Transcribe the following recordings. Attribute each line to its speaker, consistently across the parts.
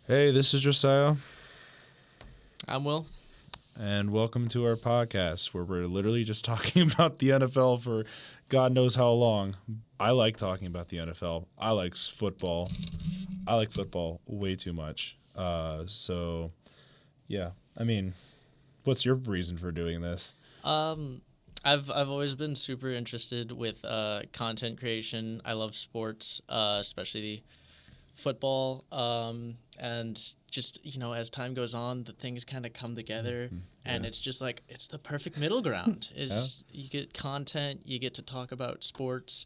Speaker 1: Hey, this is Josiah,
Speaker 2: I'm Will.
Speaker 1: and welcome to our podcast where we're literally just talking about the NFL for God knows how long. I like talking about the NFL. I like football. I like football way too much. Yeah. I mean, what's your reason for doing this?
Speaker 2: I've always been super interested with content creation. I love sports, especially football. And just as time goes on, the things kind of come together, and it's just like it's the perfect middle ground. Is You get content, you get to talk about sports.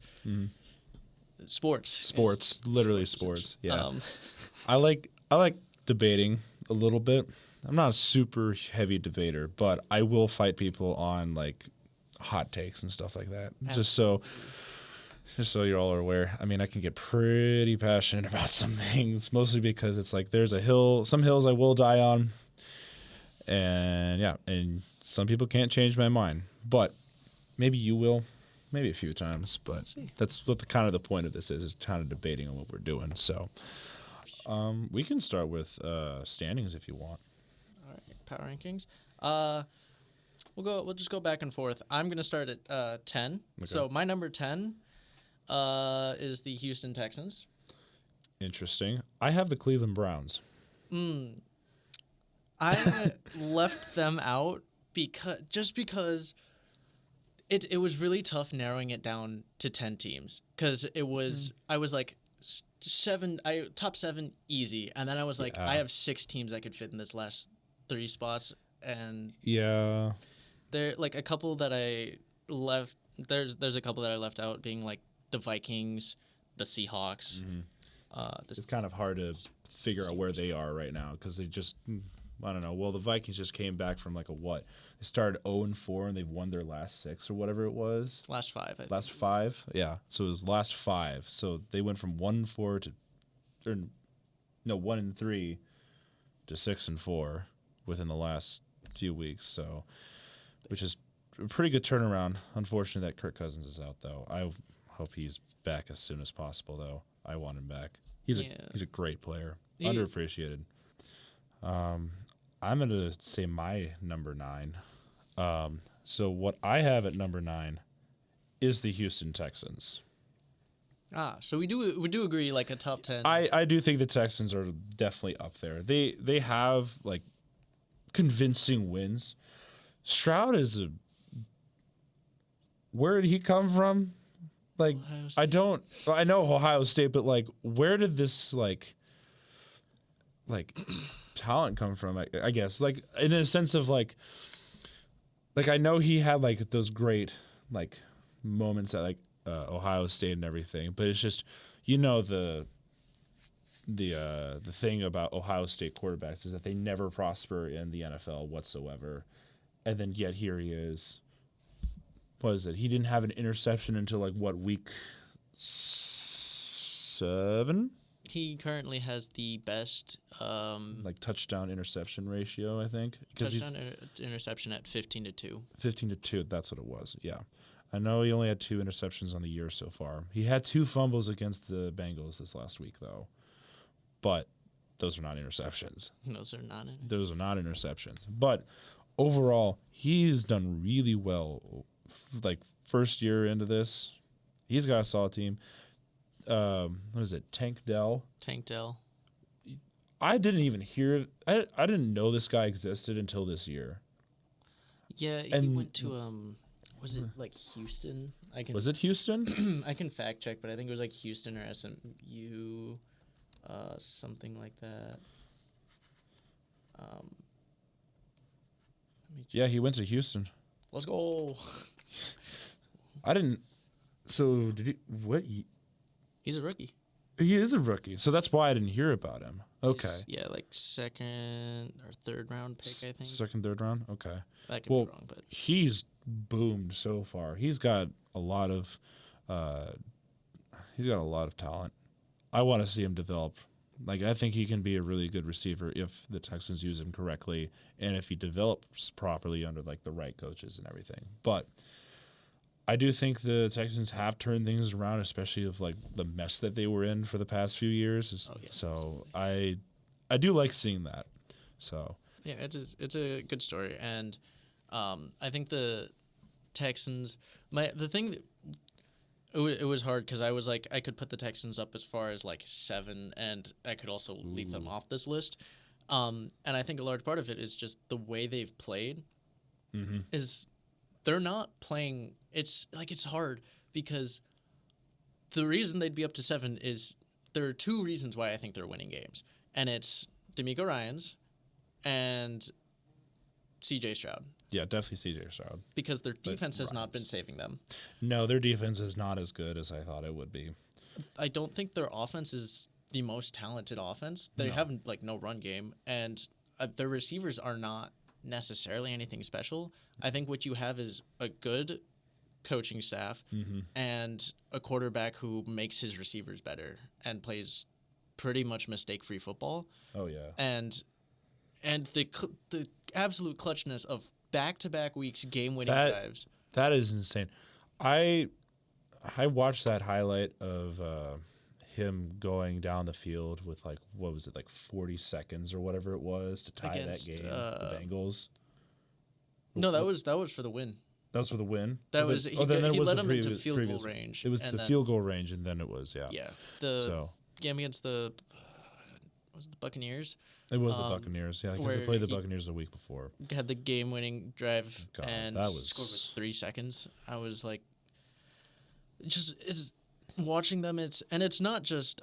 Speaker 1: Sports, literally sports. Yeah.
Speaker 2: Um,
Speaker 1: I like debating a little bit. I'm not a super heavy debater, but I will fight people on like hot takes and stuff like that. Just so you all are aware. I mean, I can get pretty passionate about some things, mostly because it's like there's some hills I will die on. And some people can't change my mind. But maybe you will. Maybe a few times, but that's what the point of this is kind of debating on what we're doing. So we can start with standings if you want.
Speaker 2: all right, power rankings. We'll just go back and forth. I'm gonna start at 10.
Speaker 1: Okay.
Speaker 2: So my number 10 is the Houston Texans.
Speaker 1: Interesting. I have the Cleveland Browns.
Speaker 2: I left them out because it was really tough narrowing it down to 10 teams because I was like top 7 easy, and then I was like I have 6 teams I could fit in this last 3 spots, and
Speaker 1: Yeah.
Speaker 2: there like a couple that I left. There's a couple that I left out, being like the Vikings, the Seahawks.
Speaker 1: It's kind of hard to figure out where they are right now because they just, I don't know. Well, the Vikings just came back from like a what? They started 0-4 and they've won their last 6 or whatever it was.
Speaker 2: Last 5. I think.
Speaker 1: Last 5? Yeah. So it was last 5. So they went from 1-4 to, 1-3 to 6-4 within the last few weeks. So, which is a pretty good turnaround. Unfortunate that Kirk Cousins is out though. I hope he's back as soon as possible though. I want him back. He's a great player. Underappreciated. I'm gonna say my number 9. So what I have at number 9 is the Houston Texans.
Speaker 2: So we do agree, like a top 10.
Speaker 1: I do think the Texans are definitely up there. They have like convincing wins. Stroud is where did he come from? Like I know Ohio State, but like where did this like talent come from? I guess like in a sense of like I know he had like those great like moments at like Ohio State and everything, but it's just the thing about Ohio State quarterbacks is that they never prosper in the NFL whatsoever, and then yet here he is. What is it? He didn't have an interception until like what, week 7?
Speaker 2: He currently has the best
Speaker 1: Like touchdown interception ratio, I think.
Speaker 2: touchdown interception at 15-2.
Speaker 1: 15-2. That's what it was. Yeah, I know he only had 2 interceptions on the year so far. He had 2 fumbles against the Bengals this last week though, but those are not interceptions.
Speaker 2: Those are not in.
Speaker 1: Those are not interceptions. But overall, he's done really well. Like first year into this, he's got a solid team. What is it? Tank Dell.
Speaker 2: Tank Dell.
Speaker 1: I didn't even hear. I didn't know this guy existed until this year.
Speaker 2: Yeah, he went to was it like Houston?
Speaker 1: Was it Houston?
Speaker 2: I can fact check, but I think it was like Houston or SMU, something like that.
Speaker 1: Yeah, he went to Houston.
Speaker 2: Let's go.
Speaker 1: I didn't. So did he? What?
Speaker 2: He's a rookie.
Speaker 1: He is a rookie, so that's why I didn't hear about him. Okay.
Speaker 2: Yeah, like 2nd or 3rd round pick, I think.
Speaker 1: 2nd, 3rd round. Okay.
Speaker 2: That could be wrong, but
Speaker 1: he's boomed so far. He's got a lot of talent. I want to see him develop. Like I think he can be a really good receiver if the Texans use him correctly and if he develops properly under like the right coaches and everything. But I do think the Texans have turned things around, especially of like the mess that they were in for the past few years.
Speaker 2: Oh, yeah.
Speaker 1: So I I do like seeing that. So
Speaker 2: Yeah, it's a good story, and I think the Texans. The thing that it was hard because I was like I could put the Texans up as far as like 7, and I could also leave them off this list. And I think a large part of it is just the way they've played. Is they're not playing. It's like it's hard because the reason they'd be up to 7 is there are 2 reasons why I think they're winning games, and it's D'Amico Ryans and C.J. Stroud.
Speaker 1: yeah, definitely C.J. Stroud.
Speaker 2: Because their defense has not
Speaker 1: Ryans.
Speaker 2: been saving them.
Speaker 1: No, their defense is not as good as I thought it would be.
Speaker 2: I don't think their offense is the most talented offense. They
Speaker 1: No.
Speaker 2: have like no run game, and their receivers are not necessarily anything special. I think what you have is a good coaching staff and a quarterback who makes his receivers better and plays pretty much mistake-free football.
Speaker 1: Oh yeah.
Speaker 2: And the absolute clutchness of back-to-back weeks game-winning
Speaker 1: That-
Speaker 2: drives.
Speaker 1: That is insane. I watched that highlight of him going down the field with like what was it, like 40 seconds or whatever it was to tie
Speaker 2: Against,
Speaker 1: that game. The Bengals.
Speaker 2: No, that was for the win.
Speaker 1: That was for the win.
Speaker 2: That
Speaker 1: Oh,
Speaker 2: was
Speaker 1: then-
Speaker 2: he,
Speaker 1: oh, then it
Speaker 2: he
Speaker 1: was
Speaker 2: led
Speaker 1: the
Speaker 2: them into
Speaker 1: previous-
Speaker 2: field
Speaker 1: previous-
Speaker 2: goal range.
Speaker 1: It was
Speaker 2: and
Speaker 1: the
Speaker 2: then-
Speaker 1: field goal range, and then it was
Speaker 2: Yeah, the
Speaker 1: So
Speaker 2: game against the was it the Buccaneers
Speaker 1: it was the Buccaneers. Yeah, because they
Speaker 2: where
Speaker 1: played the
Speaker 2: he-
Speaker 1: Buccaneers a week before.
Speaker 2: had the game-winning drive
Speaker 1: God,
Speaker 2: and
Speaker 1: that was-
Speaker 2: scored with 3 seconds. I was like, it's watching them. It's not just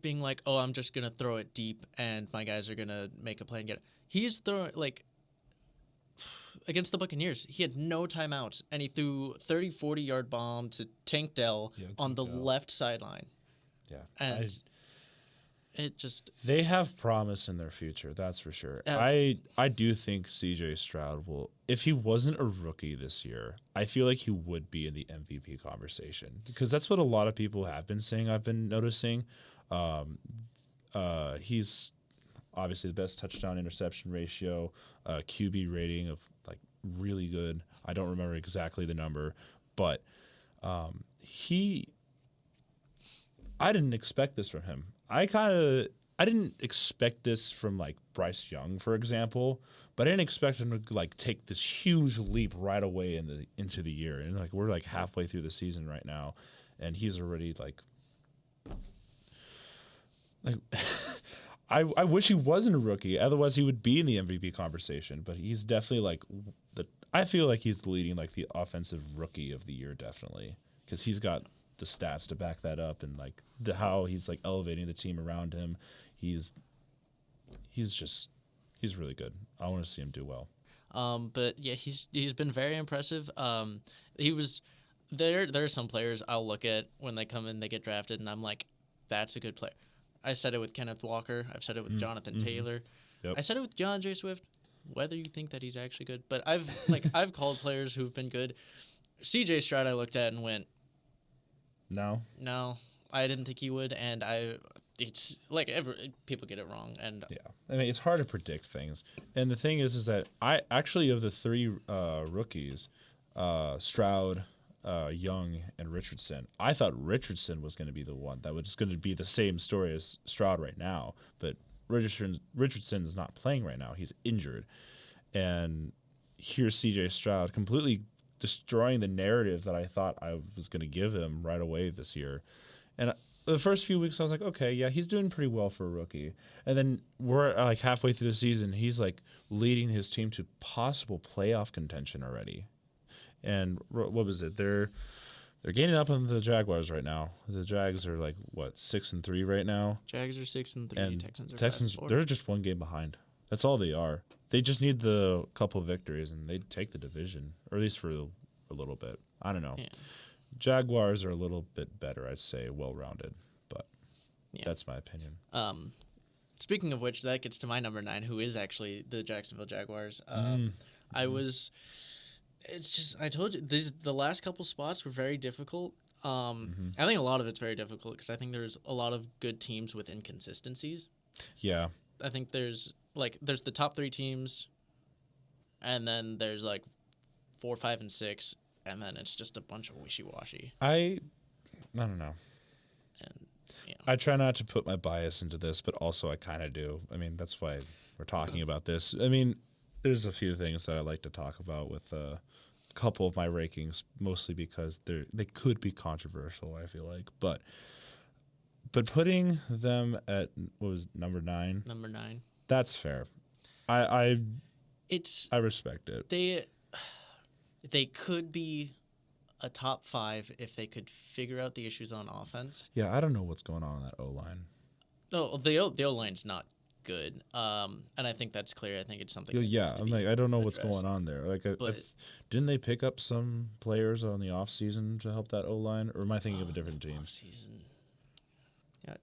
Speaker 2: being like, oh, I'm just gonna throw it deep and my guys are gonna make a play and get it. He's throwing like. Against the Buccaneers, he had no timeouts, and he threw 30, 40-yard bomb to Tank Dell
Speaker 1: Yeah,
Speaker 2: on the
Speaker 1: Tank Dell.
Speaker 2: left sideline.
Speaker 1: Yeah,
Speaker 2: And it just
Speaker 1: they have promise in their future. That's for sure.
Speaker 2: Yeah.
Speaker 1: I do think C.J. Stroud will. If he wasn't a rookie this year, I feel like he would be in the MVP conversation because that's what a lot of people have been saying. I've been noticing. He's obviously the best touchdown interception ratio, QB rating of like really good. I don't remember exactly the number, but I didn't expect this from him. I didn't expect this from like Bryce Young, for example, but I didn't expect him to like take this huge leap right away into the year. And like we're like halfway through the season right now, and he's already like I wish he wasn't a rookie. Otherwise, he would be in the MVP conversation. But he's definitely like I feel like he's leading like the offensive rookie of the year, definitely, because he's got the stats to back that up, and like how he's like elevating the team around him. He's really good. I want to see him do well.
Speaker 2: But yeah, he's been very impressive. He was there. There are some players I'll look at when they come in, they get drafted, and I'm like, that's a good player. I said it with Kenneth Walker. I've said it with Jonathan Taylor.
Speaker 1: Yep.
Speaker 2: I said it with DeAndre Swift. Whether you think that he's actually good, but I've called players who've been good. C.J. Stroud, I looked at and went,
Speaker 1: No,
Speaker 2: I didn't think he would, and it's like people get it wrong, and
Speaker 1: yeah. I mean, it's hard to predict things, and the thing is that I actually of the 3 rookies, Stroud, Young, and Richardson. I thought Richardson was going to be the one that was going to be the same story as Stroud right now, but Richardson is not playing right now. He's injured, and here's C.J. Stroud completely destroying the narrative that I thought I was going to give him right away this year. And the first few weeks, I was like, okay, yeah, he's doing pretty well for a rookie. And then we're like halfway through the season, he's like leading his team to possible playoff contention already. And what was it? They're gaining up on the Jaguars right now. The Jags are like what 6-3 right now,
Speaker 2: Jags are 6-3,
Speaker 1: and
Speaker 2: Texans are 5-4.
Speaker 1: they're just one game behind. That's all they are. They just need the couple of victories, and they'd take the division, or at least for a little bit. I don't know.
Speaker 2: Yeah.
Speaker 1: Jaguars are a little bit better, I'd say, well-rounded, but
Speaker 2: Yeah.
Speaker 1: that's my opinion.
Speaker 2: Speaking of which, that gets to my number 9, who is actually the Jacksonville Jaguars. It's just I told you the last couple spots were very difficult. I think a lot of it's very difficult because I think there's a lot of good teams with inconsistencies.
Speaker 1: Yeah,
Speaker 2: I think there's the top 3 teams, and then there's like 4, 5, and 6, and then it's just a bunch of wishy-washy.
Speaker 1: I don't know.
Speaker 2: And
Speaker 1: I try not to put my bias into this, but also I kind of do. I mean, that's why we're talking about this. I mean, there's a few things that I like to talk about with a couple of my rankings, mostly because they could be controversial. I feel like, but putting them at what was it, number 9?
Speaker 2: Number 9.
Speaker 1: That's fair. I
Speaker 2: It's
Speaker 1: I respect it.
Speaker 2: they could be a top 5 if they could figure out the issues on offense.
Speaker 1: Yeah, I don't know what's going on in that O line.
Speaker 2: No, the O line's not good. And I think that's clear. I think it's something. That
Speaker 1: Yeah,
Speaker 2: needs to
Speaker 1: I'm
Speaker 2: be
Speaker 1: like I don't know what's
Speaker 2: addressed.
Speaker 1: going on there. Like,
Speaker 2: But
Speaker 1: didn't they pick up some players on the off season to help that O line, or am I thinking of a different team?
Speaker 2: Season. Yeah.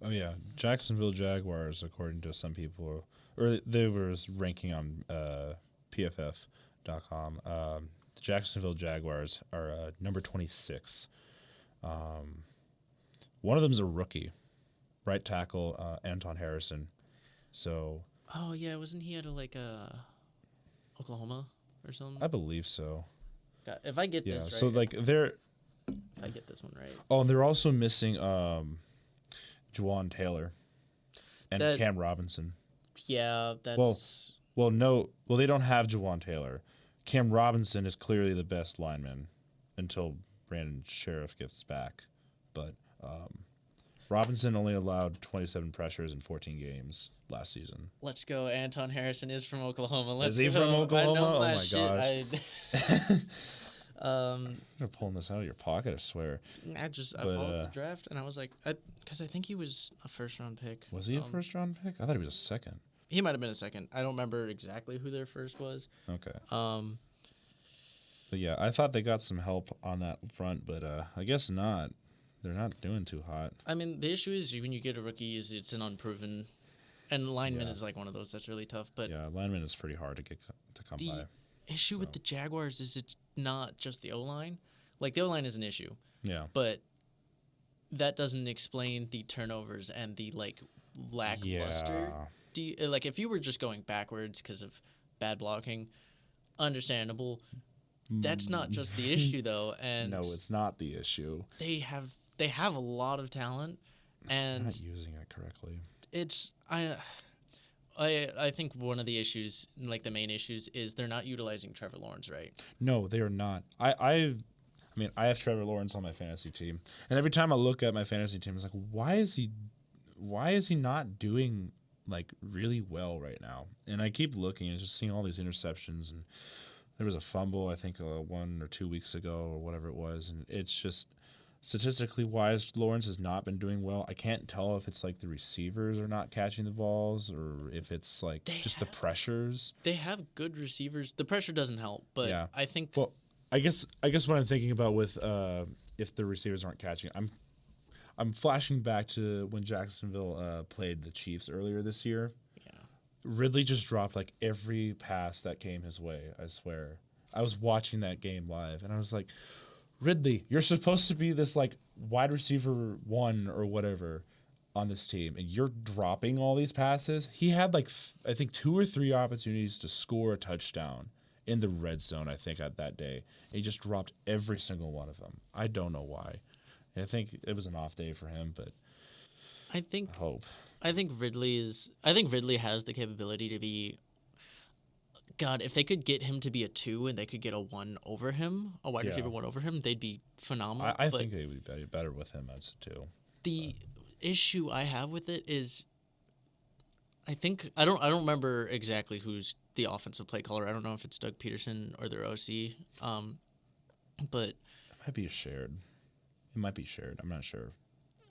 Speaker 1: Oh yeah, Jacksonville Jaguars, according to some people, or they were ranking on PFF.com. The Jacksonville Jaguars are number 26. One of them's a rookie, right tackle Anton Harrison. So
Speaker 2: Oh yeah, wasn't he at Oklahoma or something?
Speaker 1: I believe so.
Speaker 2: God, if I get
Speaker 1: Yeah.
Speaker 2: this right,
Speaker 1: So like they're
Speaker 2: if I get this one right,
Speaker 1: oh, and they're also missing Juwan Taylor and
Speaker 2: That-
Speaker 1: Cam Robinson.
Speaker 2: yeah, that's
Speaker 1: Well, no. Well, they don't have Juwan Taylor. Cam Robinson is clearly the best lineman until Brandon Sheriff gets back. But Robinson only allowed 27 pressures in 14 games last season.
Speaker 2: let's go. Anton Harrison is from Oklahoma. Let's
Speaker 1: Is he
Speaker 2: go.
Speaker 1: from
Speaker 2: I
Speaker 1: Oklahoma?
Speaker 2: know
Speaker 1: Oh
Speaker 2: my
Speaker 1: my
Speaker 2: shit.
Speaker 1: You're pulling this out of your pocket, I swear.
Speaker 2: I
Speaker 1: But,
Speaker 2: followed the draft and I was like, because I think he was a first round pick.
Speaker 1: Was he a first round pick? I thought he was a second.
Speaker 2: He might have been a second. I don't remember exactly who their first was.
Speaker 1: Okay.
Speaker 2: Um,
Speaker 1: But yeah, I thought they got some help on that front, but I guess not. They're not doing too hot.
Speaker 2: I mean, the issue is when you get a rookie, is it's an unproven, and lineman
Speaker 1: Yeah.
Speaker 2: is like one of those that's really tough. But
Speaker 1: Yeah, lineman is pretty hard to come
Speaker 2: the
Speaker 1: by.
Speaker 2: issue with the Jaguars is it's not just the O line. Like the O line is an issue,
Speaker 1: Yeah.
Speaker 2: but that doesn't explain the turnovers and the like lackluster.
Speaker 1: Yeah.
Speaker 2: Like if you were just going backwards because of bad blocking, understandable. That's not just the issue though, and
Speaker 1: No, it's not the issue.
Speaker 2: they have a lot of talent,
Speaker 1: They're
Speaker 2: and
Speaker 1: not using it correctly.
Speaker 2: it's I think one of the issues, like the main issues, is they're not utilizing Trevor Lawrence right.
Speaker 1: No, they are not. I mean, I have Trevor Lawrence on my fantasy team, and every time I look at my fantasy team, it's like, why is he not doing like really well right now? And I keep looking and just seeing all these interceptions, and there was a fumble I think 1 or 2 weeks ago or whatever it was, and it's just statistically wise, Lawrence has not been doing well. I can't tell if it's like the receivers are not catching the balls or if it's like the pressures.
Speaker 2: They have good receivers. The pressure doesn't help, but
Speaker 1: Yeah.
Speaker 2: I think
Speaker 1: Well, I guess what I'm thinking about with if the receivers aren't catching, I'm flashing back to when Jacksonville played the Chiefs earlier this year.
Speaker 2: yeah.
Speaker 1: Ridley just dropped like every pass that came his way. I swear. I was watching that game live and I was like, Ridley, you're supposed to be this like wide receiver 1 or whatever on this team, and you're dropping all these passes. He had like I think 2 or 3 opportunities to score a touchdown in the red zone, I think, at that day. And he just dropped every single one of them. I don't know why. I think it was an off day for him, but
Speaker 2: I think
Speaker 1: I hope.
Speaker 2: I think Ridley has the capability to be. God, if they could get him to be a 2 and they could get a 1 over him, a wide
Speaker 1: Yeah.
Speaker 2: receiver 1 over him, they'd be phenomenal.
Speaker 1: I
Speaker 2: But
Speaker 1: think they would be better with him as 2.
Speaker 2: the issue I have with it is, I don't remember exactly who's the offensive play caller. I don't know if it's Doug Peterson or their OC. But
Speaker 1: It might be shared. It might be shared. I'm not sure.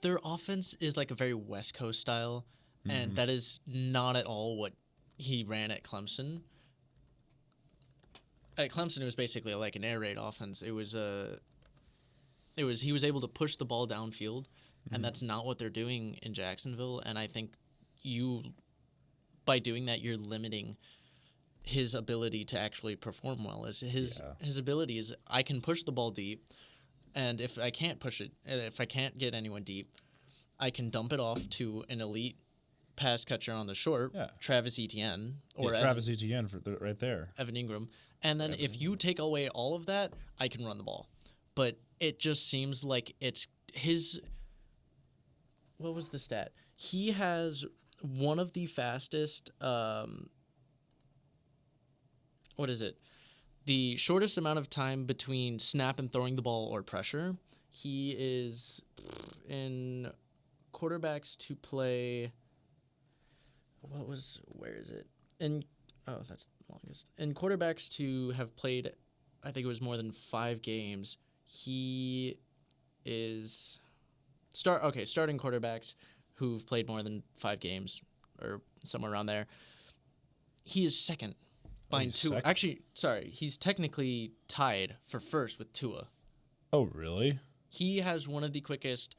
Speaker 2: their offense is like a very West Coast style,
Speaker 1: Mm-hmm.
Speaker 2: and that is not at all what he ran at Clemson. At Clemson, it was basically like an air raid offense. He was able to push the ball downfield, and that's not what they're doing in Jacksonville. And I think by doing that, you're limiting his ability to actually perform well. His ability is, I can push the ball deep, and if I can't push it, if I can't get anyone deep, I can dump it off to an elite pass catcher on the short,
Speaker 1: Yeah.
Speaker 2: Travis Etienne or
Speaker 1: Travis Etienne right there.
Speaker 2: Evan Ingram. And then if you take away all of that, I can run the ball. But it just seems like it's what was the stat? He has one of the fastest. What is it? The shortest amount of time between snap and throwing the ball or pressure. He is in quarterbacks to play. Where is it? That's the longest. In quarterbacks to have played, I think it was more than 5 games. He is starting quarterbacks who've played more than 5 games or somewhere around there. He is second behind Tua.
Speaker 1: Second?
Speaker 2: Actually, sorry, he's technically tied for first with Tua.
Speaker 1: Oh, really?
Speaker 2: He has one of the quickest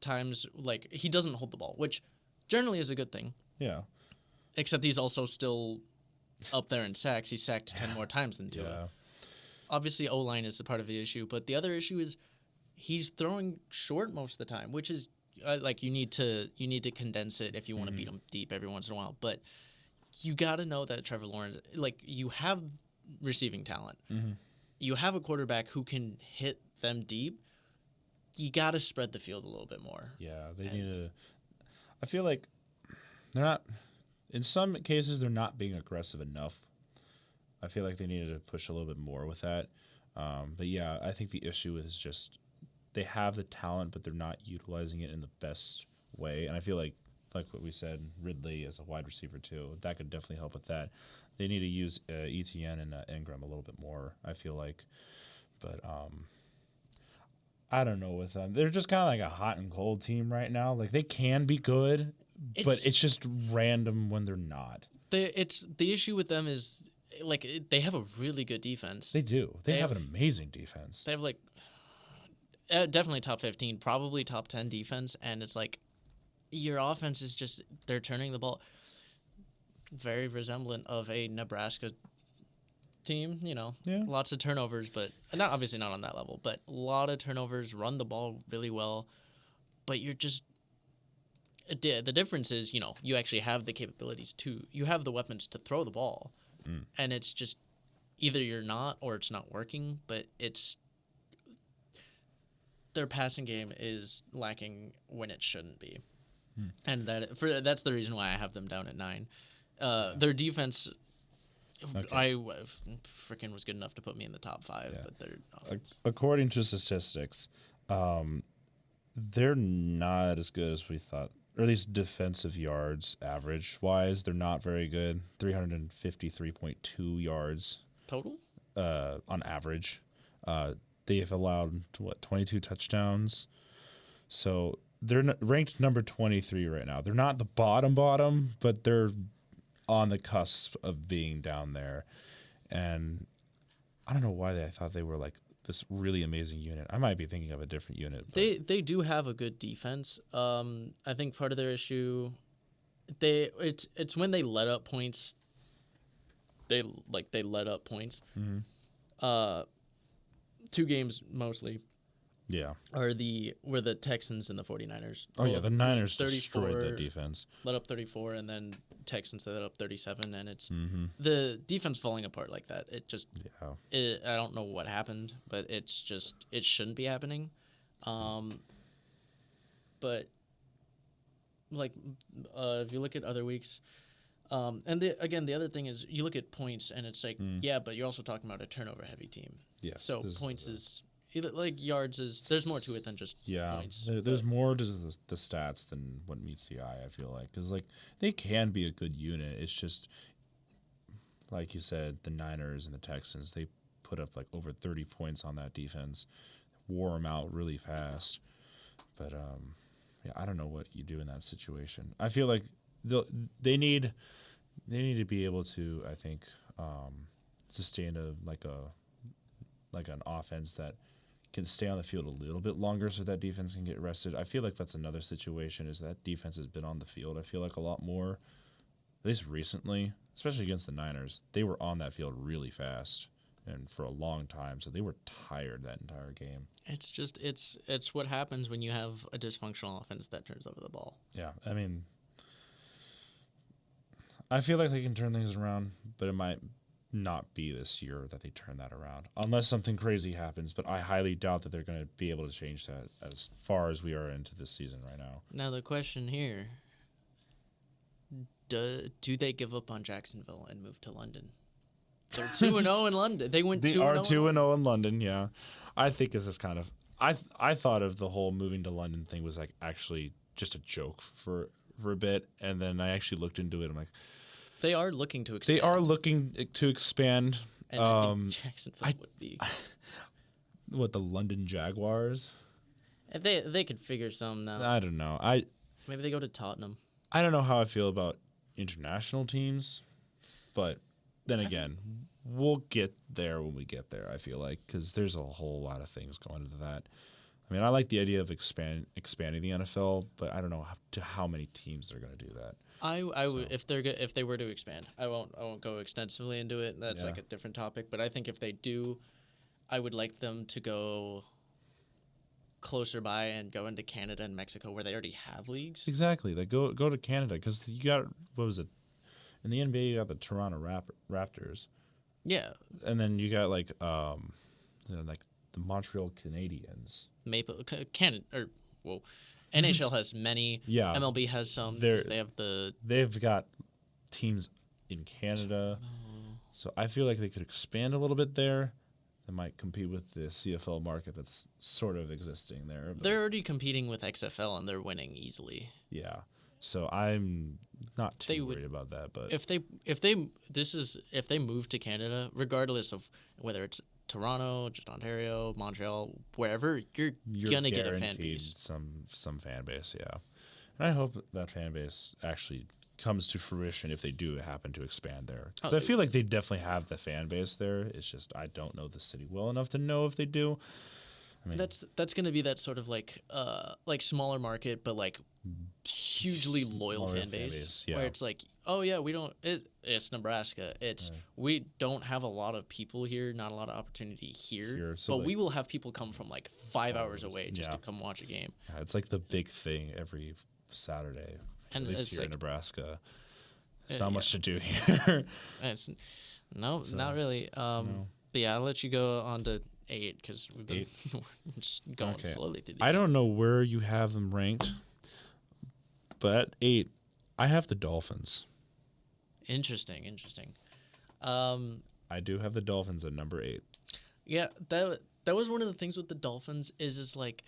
Speaker 2: times. Like, he doesn't hold the ball, which generally is a good thing.
Speaker 1: Yeah.
Speaker 2: Except he's also still up there in sacks. He's sacked 10 more times than Tua.
Speaker 1: Yeah.
Speaker 2: Obviously, O-line is a part of the issue, but the other issue is he's throwing short most of the time, which is like you need to condense it if you want to beat him deep every once in a while. But you got to know that Trevor Lawrence, like, you have receiving talent. You have a quarterback who can hit them deep. You got to spread the field a little bit more.
Speaker 1: Yeah, they need to. I feel like they're not. In some cases, they're not being aggressive enough. I feel like they needed to push a little bit more with that. But yeah, I think the issue is just they have the talent, but they're not utilizing it in the best way. And I feel like what we said, Ridley as a wide receiver too, that could definitely help with that. They need to use ETN and Ingram a little bit more, I feel like. But I don't know with them. They're just kind of like a hot and cold team right now. Like, they can be good, but it's just random when they're not.
Speaker 2: The issue with them is, like, they have a really good defense.
Speaker 1: They do. They have an amazing defense.
Speaker 2: They have, like, definitely top 15, probably top 10 defense, and it's like your offense is just, they're turning the ball very resemblant of a Nebraska team,
Speaker 1: Yeah.
Speaker 2: Lots of turnovers, but obviously not on that level, but a lot of turnovers, run the ball really well, but you're just, the difference is, you actually have the capabilities you have the weapons to throw the ball, and it's just either you're not or it's not working, but their passing game is lacking when it shouldn't be. And that's the reason why I have them down at 9. Their defense,
Speaker 1: Okay.
Speaker 2: I freaking was good enough to put me in the top 5, but their offense.
Speaker 1: According to statistics, they're not as good as we thought. Or at least defensive yards average-wise, they're not very good. 353.2 yards
Speaker 2: Total?
Speaker 1: on average. They have allowed, 22 touchdowns. So they're ranked number 23 right now. They're not the bottom, but they're on the cusp of being down there. And I don't know why I thought they were like this really amazing unit. I might be thinking of a different unit. But
Speaker 2: They do have a good defense. I think part of their issue, it's when they let up points. They let up points. 2 games mostly.
Speaker 1: Yeah.
Speaker 2: Were the Texans and the 49ers.
Speaker 1: Oh, yeah, the Niners
Speaker 2: 34,
Speaker 1: destroyed that defense.
Speaker 2: Let up 34, and then Texans let up 37, and it's the defense falling apart like that. It just, I don't know what happened, but it's just, it shouldn't be happening. But, like, if you look at other weeks, and the other thing is you look at points, and it's like, yeah, but you're also talking about a turnover-heavy team.
Speaker 1: Yeah.
Speaker 2: So points is either like yards is there's more to it than just points.
Speaker 1: There's more to the stats than what meets the eye, I feel like, because like they can be a good unit. It's just like you said, the Niners and the Texans, they put up like over 30 points on that defense, wore them out really fast. But I don't know what you do in that situation. I feel like they need to be able to, I think, sustain an offense that can stay on the field a little bit longer so that defense can get rested. I feel like that's another situation, is that defense has been on the field, I feel like, a lot more, at least recently, especially against the Niners. They were on that field really fast and for a long time, so they were tired that entire game.
Speaker 2: It's just it's what happens when you have a dysfunctional offense that turns over the ball.
Speaker 1: Yeah, I mean, I feel like they can turn things around, but it might not be this year that they turn that around, unless something crazy happens. But I highly doubt that they're going to be able to change that as far as we are into this season right now.
Speaker 2: Now the question here: do they give up on Jacksonville and move to London? They're 2-0 in London. They went 2-0.
Speaker 1: They are 2-0 in London. Yeah, I think this is kind of. I thought of the whole moving to London thing was like actually just a joke for a bit, and then I actually looked into it. I'm like,
Speaker 2: they are looking to expand.
Speaker 1: they are looking to expand.
Speaker 2: And I think Jacksonville would be.
Speaker 1: What, the London Jaguars?
Speaker 2: They could figure some out.
Speaker 1: I don't know.
Speaker 2: Maybe they go to Tottenham.
Speaker 1: I don't know how I feel about international teams, but then again, we'll get there when we get there, I feel like, because there's a whole lot of things going into that. I mean, I like the idea of expanding the NFL, but I don't know how many teams they're going to do that.
Speaker 2: I would if they were to expand. I won't go extensively into it. That's like a different topic. But I think if they do, I would like them to go closer by and go into Canada and Mexico where they already have leagues.
Speaker 1: Exactly. Like go to Canada, because you got, what was it? In the NBA, you got the Toronto Raptors.
Speaker 2: Yeah.
Speaker 1: And then you got like the Montreal Canadiens.
Speaker 2: Canada NHL has many.
Speaker 1: Yeah.
Speaker 2: MLB has some. They've
Speaker 1: got teams in Canada. So I feel like they could expand a little bit there. They might compete with the CFL market that's sort of existing there.
Speaker 2: They're already competing with XFL and they're winning easily.
Speaker 1: Yeah. So I'm not too worried about that. But
Speaker 2: if they move to Canada, regardless of whether it's Toronto, just Ontario, Montreal, wherever, you're gonna get a fan base.
Speaker 1: Some fan base, yeah. And I hope that fan base actually comes to fruition if they do happen to expand there. Because I feel like they definitely have the fan base there. It's just I don't know the city well enough to know if they do. I mean,
Speaker 2: that's gonna be that sort of like smaller market, but like hugely loyal fan base
Speaker 1: yeah.
Speaker 2: where it's like, oh yeah, it's Nebraska. We don't have a lot of people here, not a lot of opportunity here,
Speaker 1: so
Speaker 2: but
Speaker 1: like,
Speaker 2: we will have people come from like 5 hours away just to come watch a game.
Speaker 1: Yeah, it's like the big thing every Saturday,
Speaker 2: and
Speaker 1: at least
Speaker 2: it's
Speaker 1: here
Speaker 2: like,
Speaker 1: in Nebraska. There's not much to do here.
Speaker 2: Not really. But yeah, I'll let you go on to 8 because we've been just going slowly through these.
Speaker 1: I don't know where you have them ranked, but at 8, I have the Dolphins.
Speaker 2: Interesting.
Speaker 1: I do have the Dolphins at number 8.
Speaker 2: Yeah, that was one of the things with the Dolphins is like,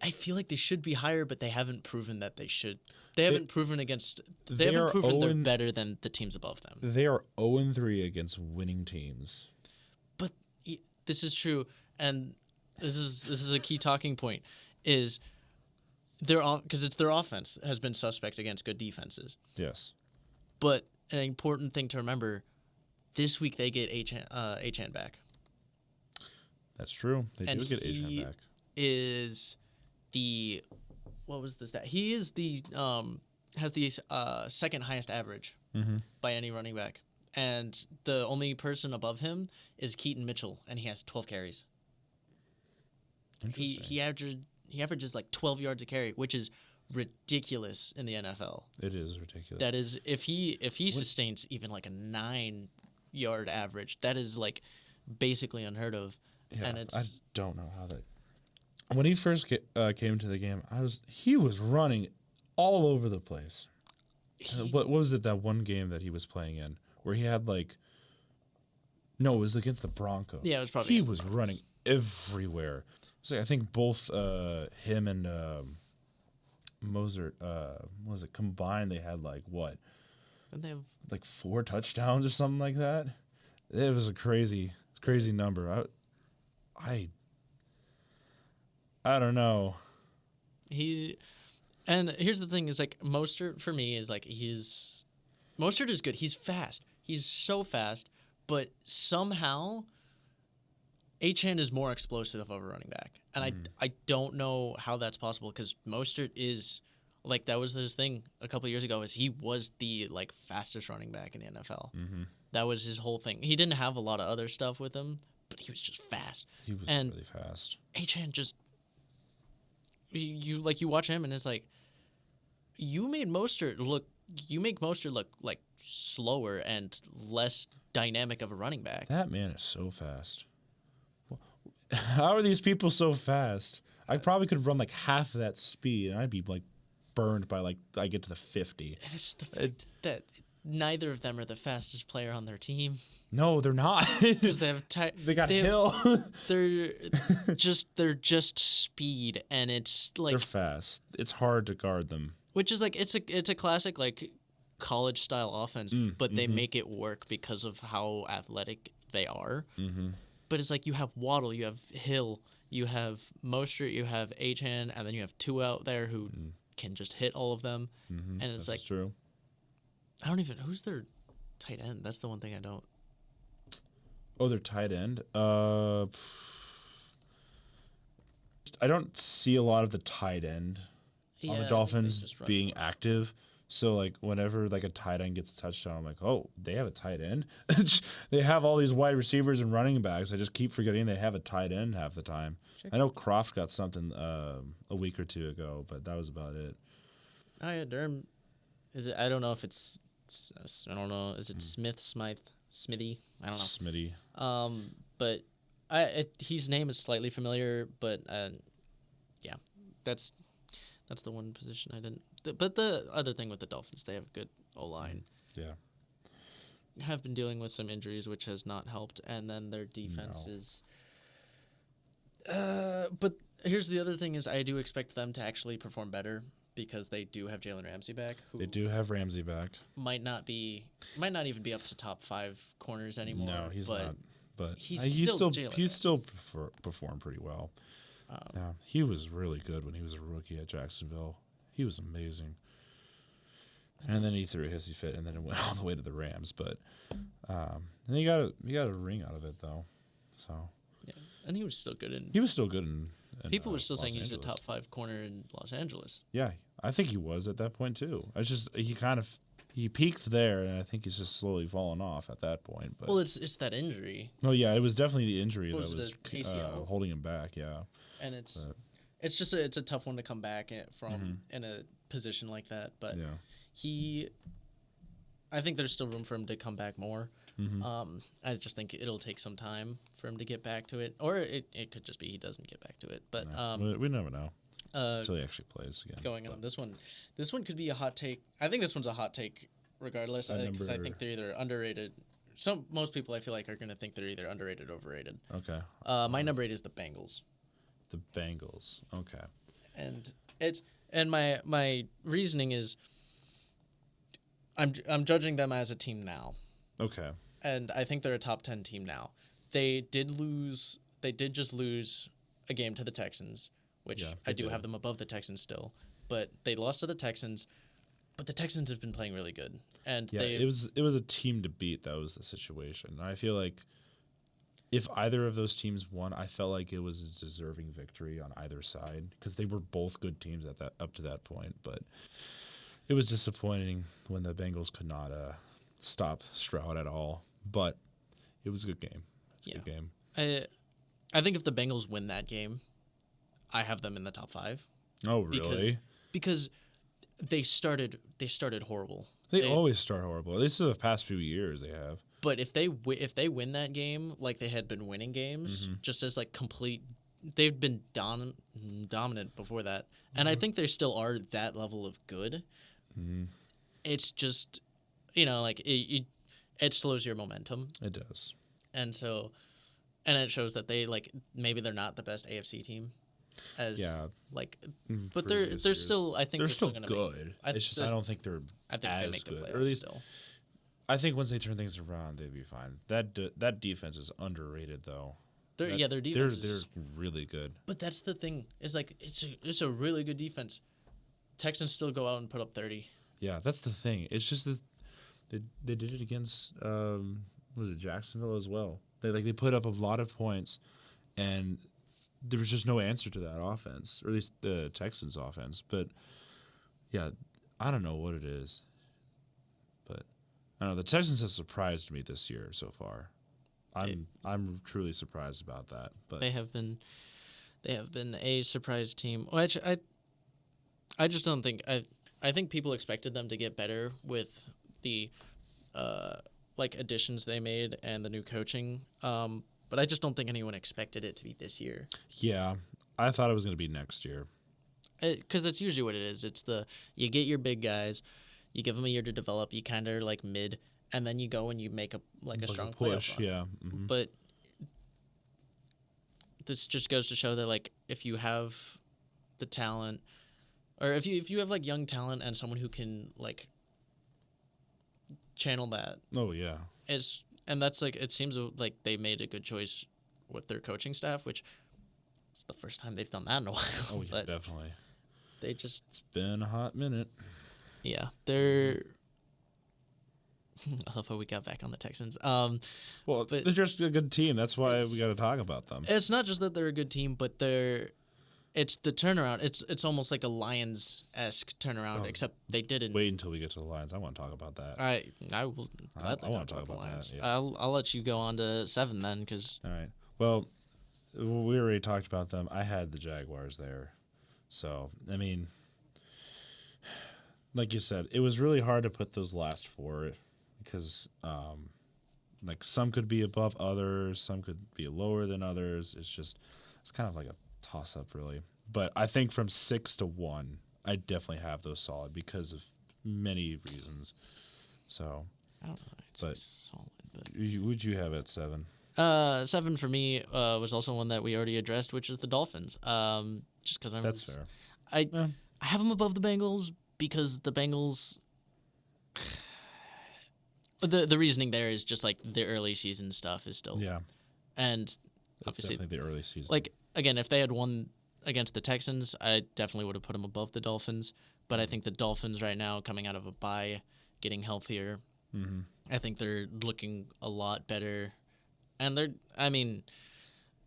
Speaker 2: I feel like they should be higher, but they haven't proven that they should. They haven't proven they're better than the teams above them.
Speaker 1: They are 0-3 against winning teams.
Speaker 2: But this is true, and this is a key talking point. Is because it's their offense has been suspect against good defenses.
Speaker 1: Yes.
Speaker 2: But an important thing to remember, this week they get Achane back.
Speaker 1: That's true. They do get Achane back.
Speaker 2: Is the what was the stat? He is the has the second highest average by any running back, and the only person above him is Keaton Mitchell, and he has 12 carries. He averages like 12 yards a carry, which is ridiculous in the NFL.
Speaker 1: It is ridiculous.
Speaker 2: That is if he sustains even like a 9-yard average, that is like basically unheard of.
Speaker 1: Yeah,
Speaker 2: and it's
Speaker 1: I don't know how that. When he first came to the game, he was running all over the place. What was it, that one game that he was playing in where he had like? No, it was against the Broncos.
Speaker 2: Yeah, it was probably.
Speaker 1: He was running everywhere. So I think both him and Mozart, was it combined? They had like what?
Speaker 2: Didn't they have
Speaker 1: like 4 touchdowns or something like that? It was a crazy number. I don't know.
Speaker 2: And here's the thing: is like Mostert for me is like Mostert is good. He's fast. He's so fast, but somehow Achane is more explosive of a running back, and I don't know how that's possible because Mostert is like that was his thing a couple of years ago. Is he was the like fastest running back in the NFL. Mm-hmm. That was his whole thing. He didn't have a lot of other stuff with him, but he was just fast.
Speaker 1: He was really fast.
Speaker 2: Achane just. You watch him and it's like, you made Mostert look you make Mostert look like slower and less dynamic of a running back.
Speaker 1: That man is so fast. How are these people so fast? I probably could run like half of that speed, and I'd be like burned by like I get to the 50.
Speaker 2: And it's the fact that neither of them are the fastest player on their team
Speaker 1: No, they're not.
Speaker 2: because they have
Speaker 1: They got
Speaker 2: they have-
Speaker 1: Hill.
Speaker 2: they're just speed, and it's like
Speaker 1: They're fast. It's hard to guard them.
Speaker 2: which is like it's a classic like college style offense, but they make it work because of how athletic they are.
Speaker 1: Mm-hmm.
Speaker 2: But it's like you have Waddle, you have Hill, you have Mostert, you have Achan, and then you have two out there who can just hit all of them.
Speaker 1: Mm-hmm.
Speaker 2: And it's like
Speaker 1: true.
Speaker 2: I don't even who's their tight end. That's the one thing I don't.
Speaker 1: Oh, they're tight end. I don't see a lot of the tight end on the Dolphins being active. So like whenever like a tight end gets a touchdown, I'm like, oh, they have a tight end. They have all these wide receivers and running backs. I just keep forgetting they have a tight end half the time. I know Croft got something a week or two ago, but that was about it.
Speaker 2: Oh yeah, Durham. Is it? I don't know if it's. I don't know. Is it Smithy? I don't know.
Speaker 1: Smitty.
Speaker 2: But his name is slightly familiar, but yeah, that's the one position I didn't. But the other thing with the Dolphins, they have a good O-line.
Speaker 1: Yeah.
Speaker 2: Have been dealing with some injuries, which has not helped, and then their defense is. But here's the other thing: is I do expect them to actually perform better because they do have Jalen Ramsey back. Who
Speaker 1: They do have Ramsey back.
Speaker 2: might not even be up to top 5 corners anymore.
Speaker 1: No, he's not. But
Speaker 2: he's
Speaker 1: he
Speaker 2: still
Speaker 1: still
Speaker 2: Jalen
Speaker 1: he still performed pretty well. Yeah, he was really good when he was a rookie at Jacksonville. He was amazing. And then he threw a hissy fit, and then it went all the way to the Rams. But and he got a ring out of it though. So
Speaker 2: Yeah, and he was still good in.
Speaker 1: he was still good in
Speaker 2: People were still
Speaker 1: Los
Speaker 2: saying he was a
Speaker 1: Angeles.
Speaker 2: top 5 corner in Los Angeles.
Speaker 1: Yeah, I think he was at that point too. I just he peaked there, and I think he's just slowly fallen off at that point. But
Speaker 2: Well, it's that injury,
Speaker 1: no, yeah, it was definitely the injury
Speaker 2: What
Speaker 1: that
Speaker 2: was
Speaker 1: was
Speaker 2: it, ACL?
Speaker 1: holding him back. Yeah,
Speaker 2: and it's just it's a tough one to come back from in a position like that. But
Speaker 1: yeah.
Speaker 2: I think there's still room for him to come back more. I just think it'll take some time for him to get back to it, or it could just be he doesn't get back to it. But
Speaker 1: We never know until he actually plays again.
Speaker 2: going on this one could be a hot take. I think this one's a hot take regardless, because I think they're either underrated. Most people I feel like are going to think they're either underrated or overrated.
Speaker 1: Okay.
Speaker 2: My number 8 is the Bengals.
Speaker 1: The Bengals. Okay.
Speaker 2: And my reasoning is I'm judging them as a team now.
Speaker 1: Okay.
Speaker 2: And I think they're a top 10 team now. They did just lose a game to the Texans, which
Speaker 1: Yeah,
Speaker 2: I do
Speaker 1: did.
Speaker 2: have them above the Texans still. But they lost to the Texans, but the Texans have been playing really good. And
Speaker 1: Yeah, it was a team to beat. That was the situation. And I feel like if either of those teams won, I felt like it was a deserving victory on either side because they were both good teams up to that point. But it was disappointing when the Bengals could not stop Stroud at all. But it was a good game.
Speaker 2: Yeah.
Speaker 1: Good game.
Speaker 2: I think if the Bengals win that game, I have them in the top 5.
Speaker 1: Oh, really?
Speaker 2: Because they started horrible.
Speaker 1: They always start horrible. At least for the past few years they have.
Speaker 2: But if they win that game like they had been winning games, just as like complete, they've been dominant before that, and I think they still are that level of good. It's just, like it slows your momentum,
Speaker 1: It does.
Speaker 2: and it shows that they maybe they're not the best AFC team, but they're
Speaker 1: previous years.
Speaker 2: still I think
Speaker 1: They're still
Speaker 2: gonna
Speaker 1: good. It's just I don't think they're
Speaker 2: I think
Speaker 1: as
Speaker 2: they make the
Speaker 1: good.
Speaker 2: playoffs
Speaker 1: Or at least
Speaker 2: still.
Speaker 1: I think once they turn things around, they'd be fine. That defense is underrated though.
Speaker 2: Their defense
Speaker 1: They're
Speaker 2: is,
Speaker 1: really good.
Speaker 2: but that's the thing is it's a really good defense. Texans still go out and put up 30.
Speaker 1: Yeah, that's the thing. It's just that they did it against was it Jacksonville as well. They put up a lot of points, and there was just no answer to that offense, or at least the Texans' offense. But yeah, I don't know what it is, but I don't know the Texans have surprised me this year so far. I'm truly surprised about that. But
Speaker 2: They have been a surprise team, which I just don't think I think people expected them to get better with the like additions they made and the new coaching. But I just don't think anyone expected it to be this year.
Speaker 1: Yeah, I thought it was going to be next year.
Speaker 2: Because that's usually what it is. It's you get your big guys, you give them a year to develop, you kind of are like mid, and then you go and you make a strong
Speaker 1: push.
Speaker 2: playoff run.
Speaker 1: Yeah, mhm.
Speaker 2: But this just goes to show that like if you have the talent, or if you have like young talent and someone who can like channel that,
Speaker 1: Oh yeah,
Speaker 2: and that's like it seems like they made a good choice with their coaching staff, which it's the first time they've done that in a while.
Speaker 1: oh yeah,
Speaker 2: But
Speaker 1: definitely.
Speaker 2: they just
Speaker 1: It's been a hot minute.
Speaker 2: they're. I love how we got back on the Texans.
Speaker 1: Well,
Speaker 2: but-
Speaker 1: they're just a good team. That's why
Speaker 2: It's-
Speaker 1: we got to talk about them.
Speaker 2: It's not just that they're a good team, but it's the turnaround. It's almost like a Lions-esque turnaround,
Speaker 1: Oh,
Speaker 2: except they didn't.
Speaker 1: Wait until we get to the Lions. I want to talk about that.
Speaker 2: I will gladly
Speaker 1: I wanna
Speaker 2: talk about the Lions.
Speaker 1: that, yeah.
Speaker 2: I'll let you go on to 7 then, because
Speaker 1: All right. Well, we already talked about them. I had the Jaguars there. So, I mean, like you said, it was really hard to put those last 4 because, like, some could be above others, some could be lower than others. It's kind of like a toss up, really. But I think from 6 to 1, I definitely have those solid because of many reasons. So,
Speaker 2: I don't know. It's
Speaker 1: But-
Speaker 2: solid, but
Speaker 1: would you have at 7?
Speaker 2: 7 for me was also one that we already addressed, which is the Dolphins. Just because
Speaker 1: That's fair.
Speaker 2: I
Speaker 1: Yeah.
Speaker 2: I have them above the Bengals because the Bengals. The reasoning there is just like the early season stuff is still
Speaker 1: Yeah.
Speaker 2: and
Speaker 1: That's
Speaker 2: obviously
Speaker 1: definitely the early season.
Speaker 2: like again if they had won against the Texans I definitely would have put them above the Dolphins, but I think the Dolphins right now coming out of a bye, getting healthier,
Speaker 1: mm-hmm.
Speaker 2: I think they're looking a lot better, and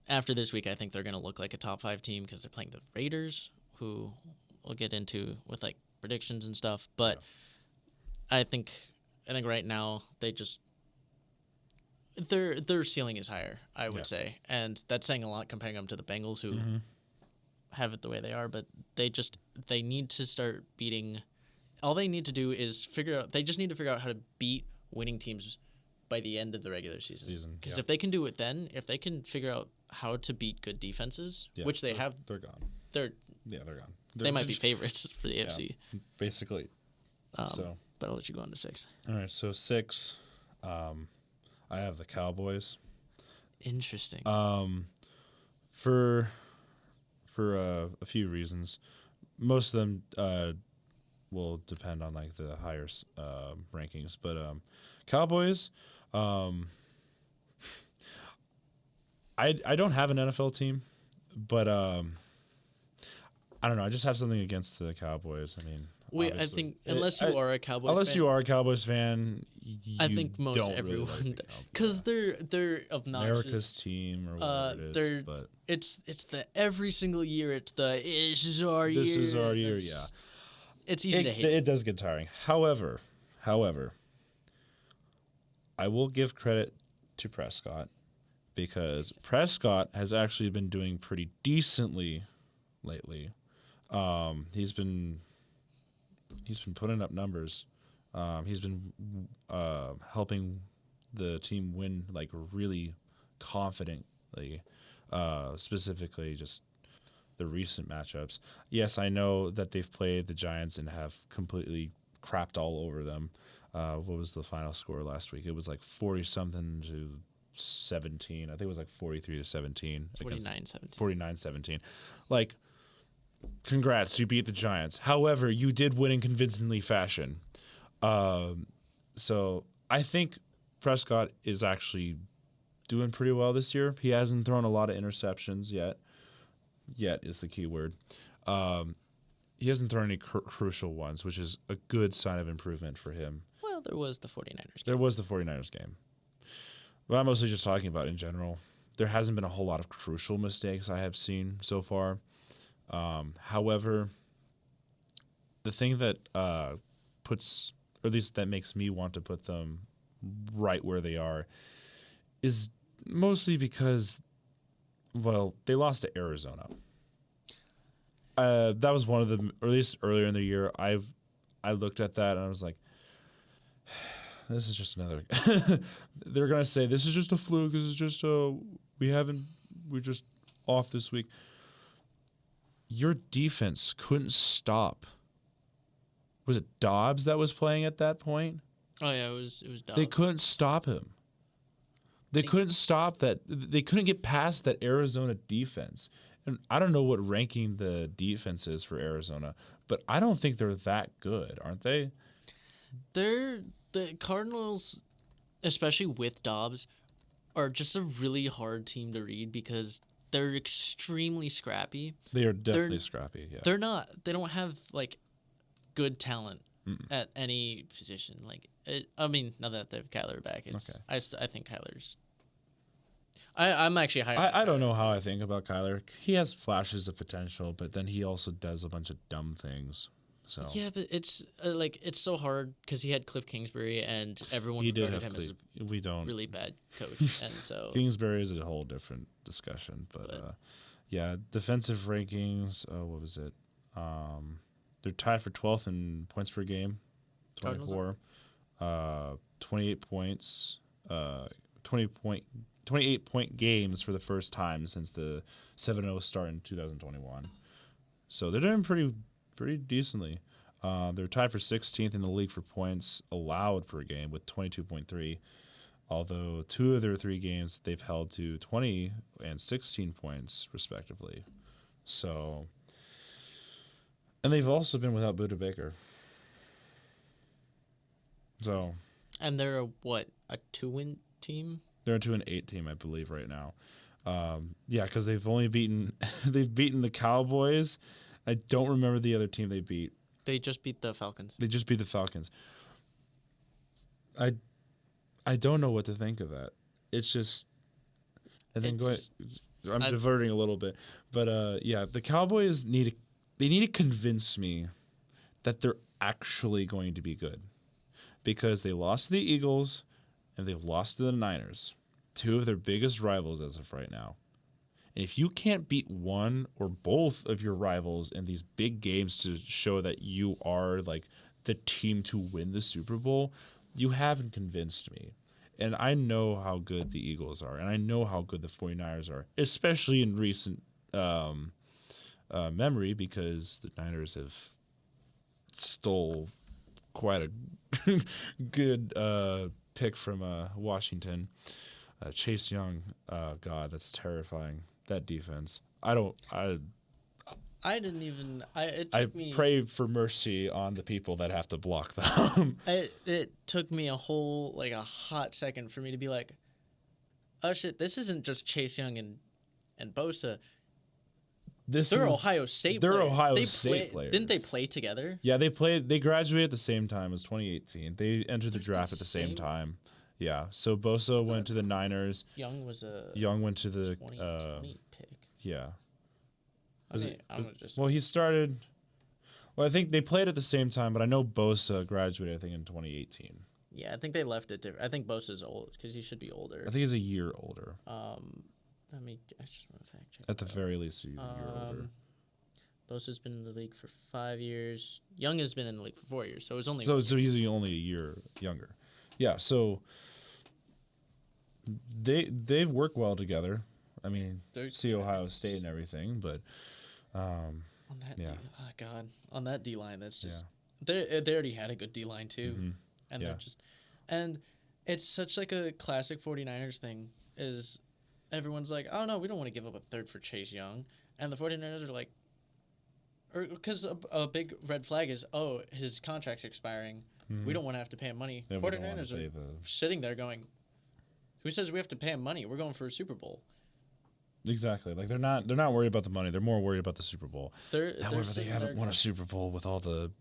Speaker 2: after this week I think they're going to look like a top 5 team because they're playing the Raiders, who we'll get into with like predictions and stuff, but I think right now they just their ceiling is higher, I would say, and that's saying a lot comparing them to the Bengals, who have it the way they are, but they need to start beating. All they need to do is they just need to figure out how to beat winning teams by the end of the regular season. Because if they can do it then, if they can figure out how to beat good defenses, which they have,
Speaker 1: they're gone.
Speaker 2: they're
Speaker 1: Yeah, they're gone.
Speaker 2: they might be favorites for the AFC.
Speaker 1: Basically. So,
Speaker 2: But I'll let you go on to 6.
Speaker 1: all right. So 6, I have the Cowboys.
Speaker 2: Interesting.
Speaker 1: For a few reasons, most of them will depend on like the higher rankings, but Cowboys. I don't have an NFL team, but I don't know. I just have something against the Cowboys. I mean,
Speaker 2: I
Speaker 1: obviously.
Speaker 2: think unless you are a Cowboys
Speaker 1: unless
Speaker 2: fan,
Speaker 1: you are a Cowboys fan,
Speaker 2: I think most
Speaker 1: don't
Speaker 2: everyone,
Speaker 1: really like the Cowboys.
Speaker 2: because they're obnoxious.
Speaker 1: America's team or whatever it
Speaker 2: they're-
Speaker 1: is. But
Speaker 2: It's the every single year. It's the this is our year.
Speaker 1: this is our year.
Speaker 2: It's-
Speaker 1: Yeah.
Speaker 2: It's easy to hate.
Speaker 1: It does get tiring. However, I will give credit to Prescott because Prescott has actually been doing pretty decently lately. He's been putting up numbers. He's been helping the team win like really confidently. Specifically, just the recent matchups. Yes, I know that they've played the Giants and have completely crapped all over them. What was the final score last week? It was like 40-something to 17. I think it was like 43 to 17.
Speaker 2: 49-17.
Speaker 1: 49-17. Like, congrats, you beat the Giants. However, you did win in convincingly fashion. So I think Prescott is actually doing pretty well this year. He hasn't thrown a lot of interceptions yet. Yet is the key word. He hasn't thrown any crucial ones, which is a good sign of improvement for him.
Speaker 2: Well, there was the 49ers game.
Speaker 1: There was the 49ers game. But I'm mostly just talking about in general. There hasn't been a whole lot of crucial mistakes I have seen so far. However, the thing that puts, or at least that makes me want to put them right where they are, is mostly because, well, they lost to Arizona. That was one of the, or at least earlier in the year, I looked at that and I was like, this is just another. They're gonna say this is just a fluke. This is just we're just off this week. Your defense couldn't stop. Was it Dobbs that was playing at that point?
Speaker 2: Oh yeah, it was Dobbs.
Speaker 1: They couldn't stop him. They couldn't stop that. They couldn't get past that Arizona defense. And I don't know what ranking the defense is for Arizona, but I don't think they're that good, aren't they?
Speaker 2: The Cardinals, especially with Dobbs, are just a really hard team to read because they're extremely scrappy.
Speaker 1: They are definitely scrappy. Yeah.
Speaker 2: They don't have like good talent at any position. Like I mean, now that they have Kyler back, it's
Speaker 1: Okay.
Speaker 2: I think Kyler's. I'm actually higher.
Speaker 1: I don't know how I think about Kyler. He has flashes of potential, but then he also does a bunch of dumb things. So
Speaker 2: Yeah, but it's it's so hard because he had Cliff Kingsbury and everyone
Speaker 1: he did
Speaker 2: regarded
Speaker 1: have
Speaker 2: him as
Speaker 1: we
Speaker 2: a
Speaker 1: don't.
Speaker 2: really bad coach, and so
Speaker 1: Kingsbury is a whole different discussion, but yeah, defensive rankings. What was it? They're tied for 12th in points per game,
Speaker 2: Cardinals
Speaker 1: 24, 28 points, 28-point games for the first time since the 7-0 start in 2021. So they're doing pretty decently. They're tied for 16th in the league for points allowed per game with 22.3. Although 2 of their 3 games they've held to 20 and 16 points respectively. So, and they've also been without Buda Baker. So,
Speaker 2: and they're a 2-win team.
Speaker 1: they're a 2-8 team, I believe, right now. Yeah, because they've only beaten the Cowboys. I don't remember the other team they beat.
Speaker 2: They just beat the Falcons.
Speaker 1: They just beat the Falcons. I don't know what to think of that. It's just, and then I'm diverting a little bit, but yeah, the Cowboys need to convince me that they're actually going to be good, because they lost to the Eagles and they lost to the Niners, 2 of their biggest rivals as of right now. And if you can't beat one or both of your rivals in these big games to show that you are like the team to win the Super Bowl, you haven't convinced me. And I know how good the Eagles are, and I know how good the 49ers are, especially in recent memory, because the Niners have stole quite a good pick from Washington. Chase Young, God, that's terrifying. That defense. I didn't even. It took me. Pray for mercy on the people that have to block them.
Speaker 2: It took me a hot second for me to be like, oh shit, this isn't just Chase Young and Bosa. They're Ohio State players.
Speaker 1: They're Ohio State players.
Speaker 2: Didn't they play together?
Speaker 1: Yeah, they played. They graduated at the same time as 2018. They entered the draft at the same time. Yeah, so Bosa went to the Niners.
Speaker 2: Young went
Speaker 1: to the
Speaker 2: 2020 pick.
Speaker 1: Yeah.
Speaker 2: Just.
Speaker 1: Well, he started. Well, I think they played at the same time, but I know Bosa graduated, I think, in 2018.
Speaker 2: Yeah, I think they left it different. I think Bosa's old because he should be older.
Speaker 1: I think he's a year older.
Speaker 2: I just want to fact check.
Speaker 1: At the very least, he's a year older.
Speaker 2: Bosa's been in the league for 5 years. Young has been in the league for 4 years, so it was only.
Speaker 1: So he's only a year younger. Yeah, so they work well together. I mean, see Ohio State and everything, but
Speaker 2: on that D line, that's just they already had a good D line too, and they're just, and it's such like a classic 49ers thing is everyone's like, oh no, we don't want to give up a third for Chase Young, and the 49ers are like, or because a big red flag is, oh, his contract's expiring. We don't want to have to pay him money.
Speaker 1: Yeah,
Speaker 2: 49ers are sitting there going, who says we have to pay him money? We're going for a Super Bowl.
Speaker 1: Exactly. Like they're not worried about the money. They're more worried about the Super Bowl. However, they haven't won a Super Bowl with all the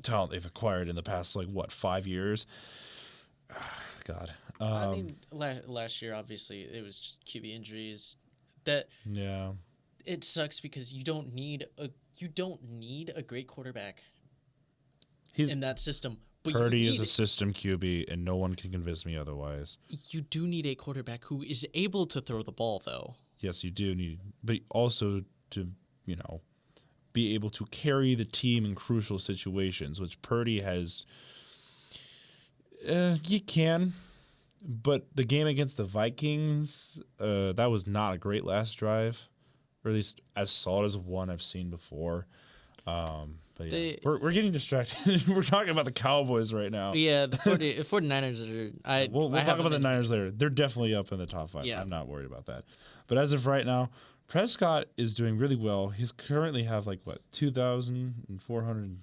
Speaker 1: talent they've acquired in the past 5 years. God.
Speaker 2: I mean, last year obviously it was just QB injuries. It sucks because you don't need a great quarterback. He's in that system. But
Speaker 1: Purdy is a system QB, and no one can convince me otherwise.
Speaker 2: You do need a quarterback who is able to throw the ball, though.
Speaker 1: Yes, you do need, but also to be able to carry the team in crucial situations, which Purdy has. You can, but the game against the Vikings, that was not a great last drive, or at least as solid as one I've seen before. But yeah, we're getting distracted. We're talking about the Cowboys right now.
Speaker 2: Yeah, the 49ers are.
Speaker 1: We'll talk about the Niners later. They're definitely up in the top 5.
Speaker 2: Yeah.
Speaker 1: I'm not worried about that. But as of right now, Prescott is doing really well. He's currently have 2,400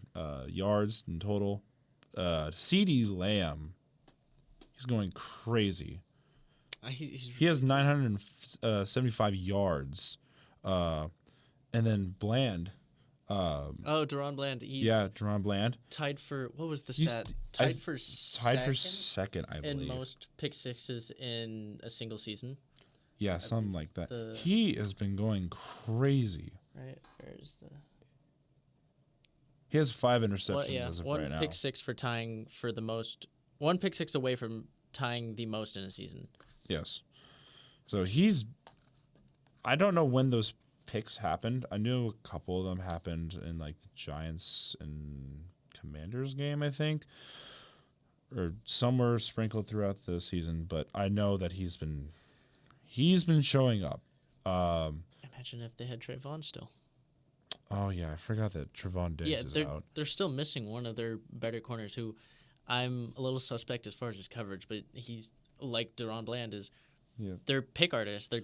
Speaker 1: yards in total. CeeDee Lamb, he's going crazy. He has 975 yards. And then Bland.
Speaker 2: Deron Bland.
Speaker 1: Deron Bland.
Speaker 2: Tied for, what was the stat? Tied for
Speaker 1: second, I believe.
Speaker 2: In most pick sixes in a single season.
Speaker 1: Yeah, something like that. He has been going crazy.
Speaker 2: Right, where's the...
Speaker 1: He has 5 interceptions as of right now.
Speaker 2: One pick six for tying for the most... One pick six away from tying the most in a season.
Speaker 1: Yes. So he's... I don't know when those picks happened. I knew a couple of them happened in the Giants and Commanders game, I think, or somewhere sprinkled throughout the season. But I know that he's been showing up.
Speaker 2: Imagine if they had Trayvon still.
Speaker 1: Oh yeah, I forgot that Trevon Diggs is out.
Speaker 2: They're still missing one of their better corners, who I'm a little suspect as far as his coverage, but he's like Deron Bland is. Yeah. They're pick artists.
Speaker 1: They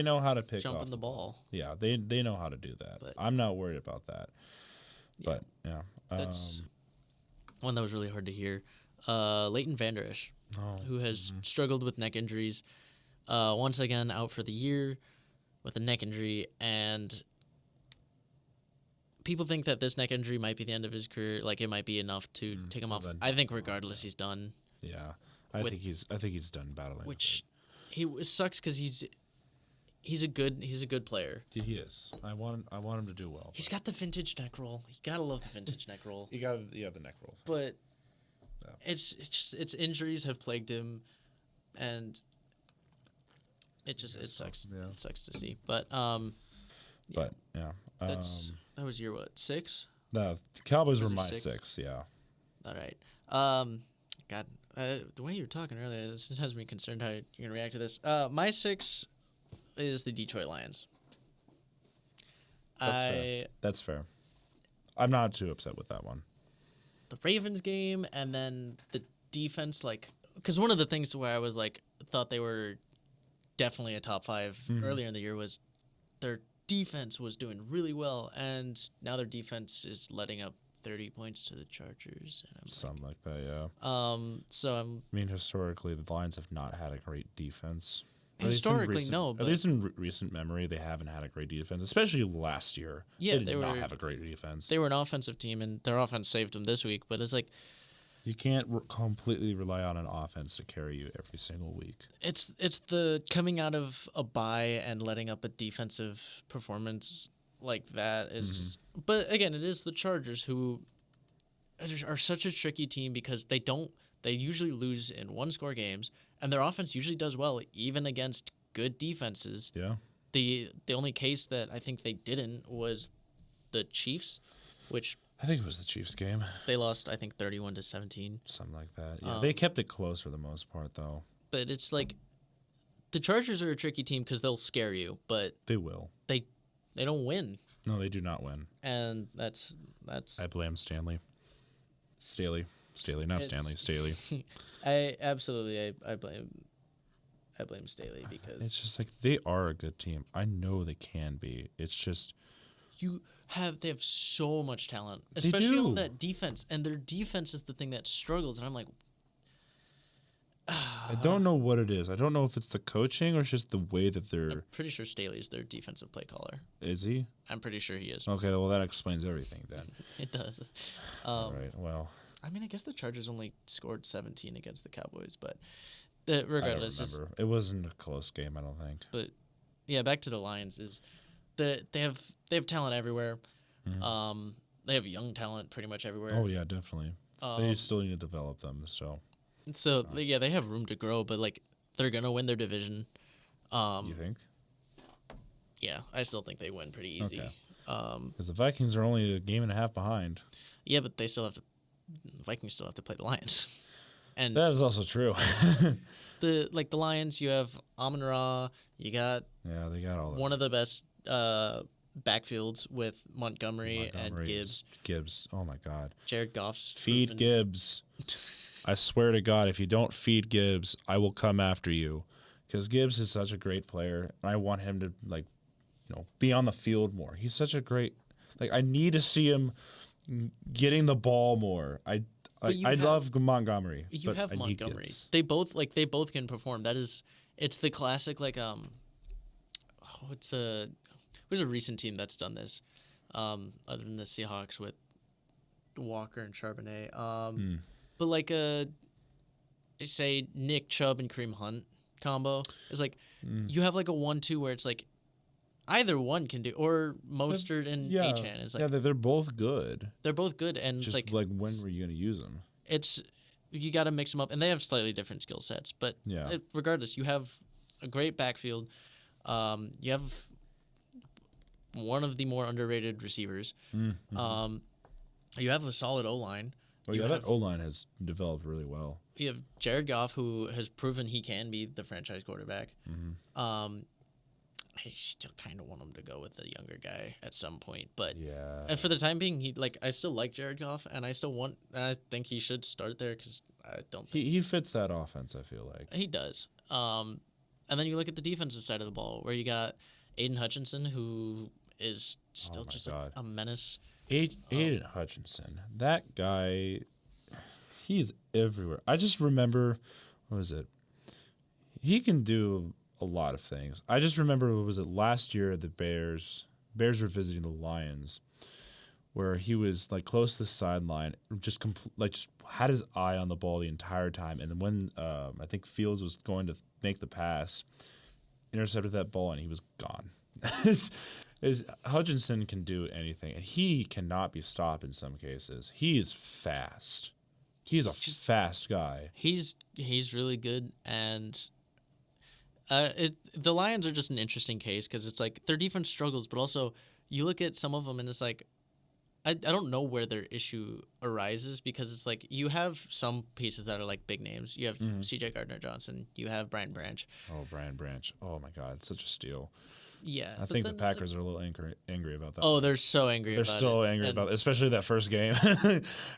Speaker 1: know how to pick
Speaker 2: jumping
Speaker 1: off
Speaker 2: the ball.
Speaker 1: Yeah, they know how to do that. But I'm not worried about that. Yeah. But yeah,
Speaker 2: that's one that was really hard to hear. Leighton Vander Esch, who has struggled with neck injuries, once again out for the year with a neck injury, and people think that this neck injury might be the end of his career. Like, it might be enough to take him off. I think regardless, he's done.
Speaker 1: Yeah. I think he's done battling.
Speaker 2: Which sucks because he's a good player.
Speaker 1: He is. I want him to do well.
Speaker 2: He's got the vintage neck roll. You gotta love the vintage neck roll.
Speaker 1: You got the neck roll.
Speaker 2: But it's injuries have plagued him, and it sucks. Yeah. It sucks to see. But
Speaker 1: But yeah.
Speaker 2: That was year what, 6?
Speaker 1: No, the Cowboys were my 6. Yeah.
Speaker 2: All right. God. The way you were talking earlier, this has me concerned how you're going to react to this. My 6 is the Detroit Lions.
Speaker 1: That's fair. I'm not too upset with that one.
Speaker 2: The Ravens game, and then the defense, because one of the things where I was thought they were definitely a top 5 earlier in the year was their defense was doing really well, and now their defense is letting up 30 points to the Chargers. And
Speaker 1: something like that, yeah.
Speaker 2: I
Speaker 1: mean, historically, the Lions have not had a great defense.
Speaker 2: Historically, no.
Speaker 1: But at least in recent memory, they haven't had a great defense, especially last year.
Speaker 2: Yeah,
Speaker 1: they did not have a great defense.
Speaker 2: They were an offensive team, and their offense saved them this week. But it's
Speaker 1: you can't completely rely on an offense to carry you every single week.
Speaker 2: It's the coming out of a bye and letting up a defensive performance like that is just. But again, it is the Chargers, who are such a tricky team because they usually lose in 1-score games, and their offense usually does well even against good defenses.
Speaker 1: Yeah.
Speaker 2: The only case that I think they didn't was the Chiefs, which
Speaker 1: I think it was the Chiefs game.
Speaker 2: They lost, I think, 31-17.
Speaker 1: Something like that. Yeah, they kept it close for the most part, though.
Speaker 2: But it's the Chargers are a tricky team because they'll scare you, but
Speaker 1: they will.
Speaker 2: They don't win.
Speaker 1: No, they do not win.
Speaker 2: And that's.
Speaker 1: I blame Staley, not Stanley. Staley.
Speaker 2: I blame Staley because
Speaker 1: it's just they are a good team. I know they can be. It's just
Speaker 2: they have so much talent, especially on that defense, and their defense is the thing that struggles. And I'm like,
Speaker 1: I don't know what it is. I don't know if it's the coaching or it's just the way that they're.
Speaker 2: I'm pretty sure Staley's their defensive play caller.
Speaker 1: Is he?
Speaker 2: I'm pretty sure he is.
Speaker 1: Okay, well that explains everything then.
Speaker 2: It does.
Speaker 1: All right. Well.
Speaker 2: I mean, I guess the Chargers only scored 17 against the Cowboys, but regardless,
Speaker 1: it wasn't a close game. I don't think.
Speaker 2: But yeah, back to the Lions is they have talent everywhere. Mm-hmm. They have young talent pretty much everywhere.
Speaker 1: Oh yeah, definitely. They still need to develop them.
Speaker 2: So they have room to grow, but they're gonna win their division.
Speaker 1: You think?
Speaker 2: Yeah, I still think they win pretty easy.
Speaker 1: Okay. Because the Vikings are only a game and a half behind.
Speaker 2: Yeah, but they still have to. The Vikings still have to play the Lions, and
Speaker 1: That is also true.
Speaker 2: the Lions. You have Amon Ra. You got
Speaker 1: Yeah, they got all that.
Speaker 2: one of the best backfields with Montgomery and Gibbs.
Speaker 1: Gibbs. Oh my God.
Speaker 2: Jared Goff's
Speaker 1: Feed
Speaker 2: proven-
Speaker 1: Gibbs. I swear to God, if you don't feed Gibbs, I will come after you. Because Gibbs is such a great player, and I want him to be on the field more. He's such a great. I need to see him getting the ball more. I love Montgomery.
Speaker 2: You
Speaker 1: but
Speaker 2: have
Speaker 1: I need
Speaker 2: Montgomery.
Speaker 1: Gibbs.
Speaker 2: They both can perform. It's the classic what's a recent team that's done this, other than the Seahawks with Walker and Charbonnet. But say Nick Chubb and Kareem Hunt combo is you have a 1-2 where it's either one can do, or Mostert and Achane is
Speaker 1: they're both good.
Speaker 2: they're both good, and
Speaker 1: Just
Speaker 2: it's
Speaker 1: when were you going to use them?
Speaker 2: it's you got to mix them up, and they have slightly different skill sets. But regardless, you have a great backfield. You have one of the more underrated receivers. You have a solid O line.
Speaker 1: Oh yeah, that O line has developed really well.
Speaker 2: You have Jared Goff, who has proven he can be the franchise quarterback. I still kind of want him to go with the younger guy at some point, but and for the time being, I still like Jared Goff, and I think he should start there because I don't think
Speaker 1: he fits that offense. I feel like
Speaker 2: he does. And then you look at the defensive side of the ball, where you got Aiden Hutchinson, who is still just a menace.
Speaker 1: Aiden Hutchinson, that guy, he's everywhere. I just remember, what was it? He can do a lot of things. I just remember, what was it, last year the Bears were visiting the Lions, where he was close to the sideline, just had his eye on the ball the entire time. And then when I think Fields was going to make the pass, intercepted that ball and he was gone. Hutchinson can do anything, and he cannot be stopped in some cases. He is fast. He's a fast guy.
Speaker 2: He's really good, and the Lions are just an interesting case because it's their defense struggles, but also you look at some of them and it's I don't know where their issue arises, because it's you have some pieces that are big names. You have C.J. Gardner-Johnson. You have Brian Branch.
Speaker 1: Oh, Brian Branch. Oh my God, such a steal.
Speaker 2: Yeah,
Speaker 1: I think the Packers are a little angry about that.
Speaker 2: Oh, they're so angry
Speaker 1: about it. They're so angry about it, especially that first game.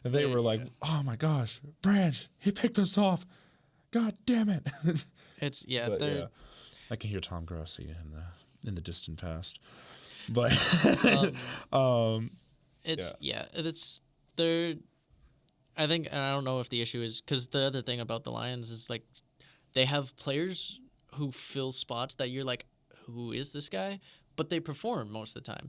Speaker 1: They were oh my gosh, Branch, he picked us off. God damn it.
Speaker 2: It's
Speaker 1: I can hear Tom Grossi in the distant past. But
Speaker 2: it's they're I think, and I don't know if the issue is because the other thing about the Lions is they have players who fill spots that you're who is this guy? But they perform most of the time.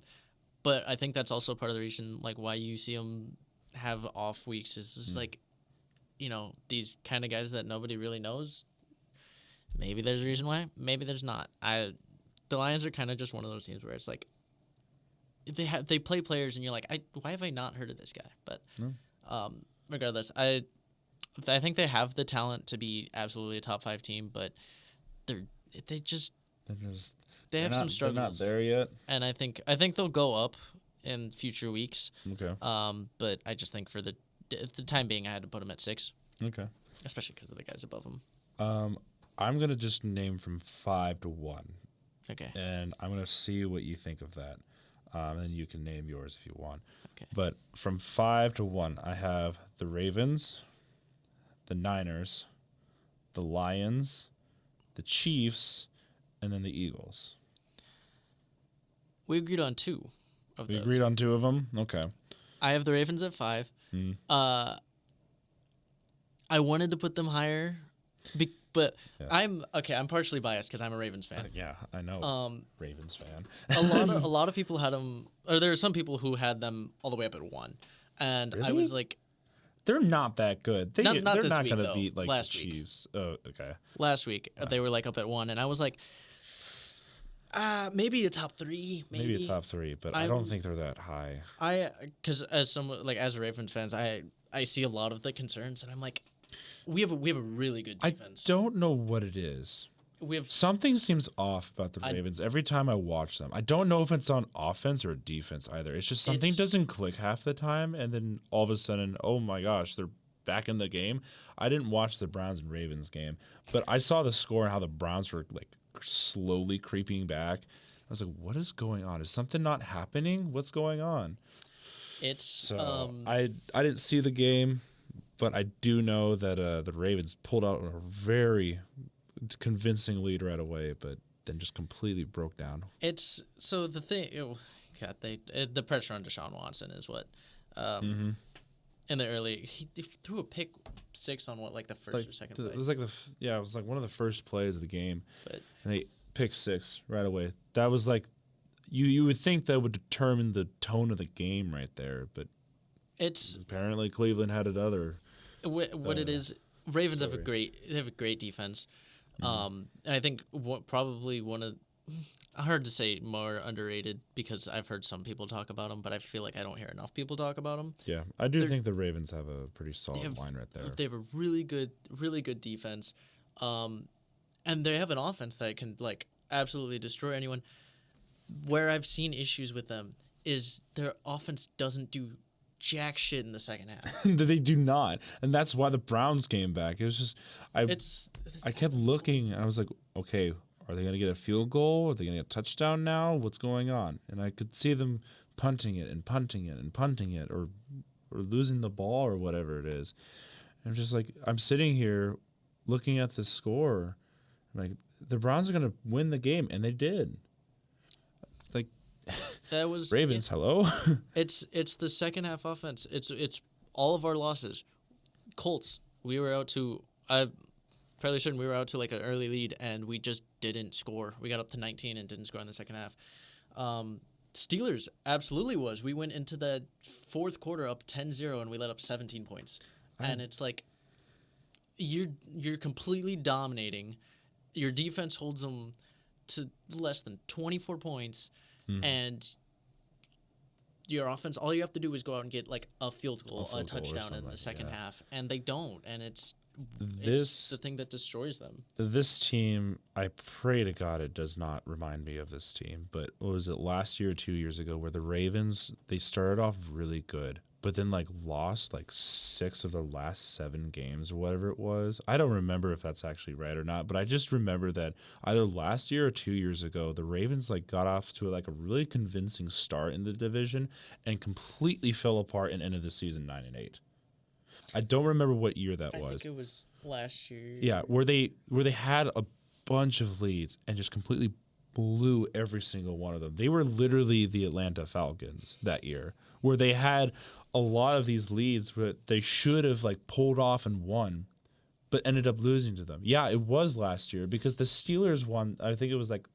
Speaker 2: But I think that's also part of the reason why you see them have off weeks is just these kind of guys that nobody really knows. Maybe there's a reason why. Maybe there's not. The Lions are kind of just one of those teams where it's they play players and you're why have I not heard of this guy? But regardless, I think they have the talent to be absolutely a top 5 team, but they have some struggles.
Speaker 1: They're not there yet,
Speaker 2: and I think they'll go up in future weeks.
Speaker 1: Okay.
Speaker 2: But I just think for the time being, I had to put them at 6.
Speaker 1: Okay.
Speaker 2: Especially because of the guys above them.
Speaker 1: I'm gonna just name from 5 to 1.
Speaker 2: Okay.
Speaker 1: And I'm gonna see what you think of that. And you can name yours if you want.
Speaker 2: Okay.
Speaker 1: But from 5 to 1, I have the Ravens, the Niners, the Lions, the Chiefs, and then the Eagles.
Speaker 2: We agreed on 2 of those.
Speaker 1: We agreed on 2 of them? Okay.
Speaker 2: I have the Ravens at 5. I wanted to put them higher, but I'm partially biased because I'm a Ravens fan.
Speaker 1: Yeah, I know. Ravens fan.
Speaker 2: a lot of people had them, or there are some people who had them all the way up at 1, and
Speaker 1: really?
Speaker 2: I was
Speaker 1: they're not that good. They're
Speaker 2: not this
Speaker 1: not
Speaker 2: week,
Speaker 1: gonna
Speaker 2: though.
Speaker 1: beat
Speaker 2: Last
Speaker 1: the
Speaker 2: week.
Speaker 1: Chiefs. Oh, okay.
Speaker 2: Last week they were up at 1, and I was maybe a top 3,
Speaker 1: maybe a top 3, but I don't think they're that high.
Speaker 2: Because as a Ravens fans, I see a lot of the concerns, and I'm we have a really good defense.
Speaker 1: I don't know what it is.
Speaker 2: we have
Speaker 1: Something seems off about the
Speaker 2: I-
Speaker 1: Ravens every time I watch them. I don't know if it's on offense or defense either. It's just something
Speaker 2: It's-
Speaker 1: doesn't click half the time, and then all of a sudden, oh my gosh, they're back in the game. I didn't watch the Browns and Ravens game, but I saw the score and how the Browns were like slowly creeping back. I was like, what is going on? Is something not happening? What's going on?
Speaker 2: it's
Speaker 1: So I didn't see the game, but I do know that the Ravens pulled out a very convincing lead right away, but then just completely broke down.
Speaker 2: It's so the thing. God, the pressure on Deshaun Watson is what. In the early, he threw a pick six on what, like the first or second play.
Speaker 1: It was like it was like one of the first plays of the game,
Speaker 2: But
Speaker 1: and they picked six right away. That was like you would think that would determine the tone of the game right there, but
Speaker 2: it's
Speaker 1: apparently Cleveland had another.
Speaker 2: what it is. Ravens have
Speaker 1: story.
Speaker 2: they have a great defense. And I think probably one of hard to say more underrated because I've heard some people talk about them, but I feel like I don't hear enough people talk about them.
Speaker 1: Yeah, I do think the Ravens have a pretty solid
Speaker 2: have-
Speaker 1: line right there.
Speaker 2: They have a really good defense, and they have an offense that can like absolutely destroy anyone. Where I've seen issues with them is their offense doesn't do jack shit in the second half.
Speaker 1: They do not, and that's why the Browns came back. It was just I kept looking, and I was like, okay, are they going to get a field goal? Are they going to get a touchdown now? What's going on? And I could see them punting it and punting it and punting it, or losing the ball or whatever it is. And I'm just like, I'm sitting here looking at the score, I'm like, the Browns are going to win the game, and they did. It's like,
Speaker 2: that was
Speaker 1: Ravens, hello?
Speaker 2: It's the second half offense. It's all of our losses. Colts, we were out to fairly certain we were out to like an early lead and we just didn't score. We got up to 19 and didn't score in the second half. Steelers absolutely was. We went into the fourth quarter up 10-0 and we let up 17 points. And it's like you're completely dominating. Your defense holds them to less than 24 points and your offense, all you have to do is go out and get like a field goal, a touchdown in the second half, and they don't, and it's the thing that destroys them.
Speaker 1: This team, I pray to God it does not remind me of this team, but what was it, last year or 2 years ago, where the Ravens, they started off really good, but then like lost like 6 of the last 7 games or whatever it was. I don't remember if that's actually right or not, but I just remember that either last year or 2 years ago, the Ravens like got off to like a really convincing start in the division and completely fell apart and ended the season 9-8. I don't remember what year that
Speaker 2: I
Speaker 1: was.
Speaker 2: think it was last year.
Speaker 1: Yeah, where they had a bunch of leads and just completely blew every single one of them. They were literally the Atlanta Falcons that year, where they had a lot of these leads that they should have like pulled off and won, but ended up losing to them. Yeah, it was last year because the Steelers won. I think it was like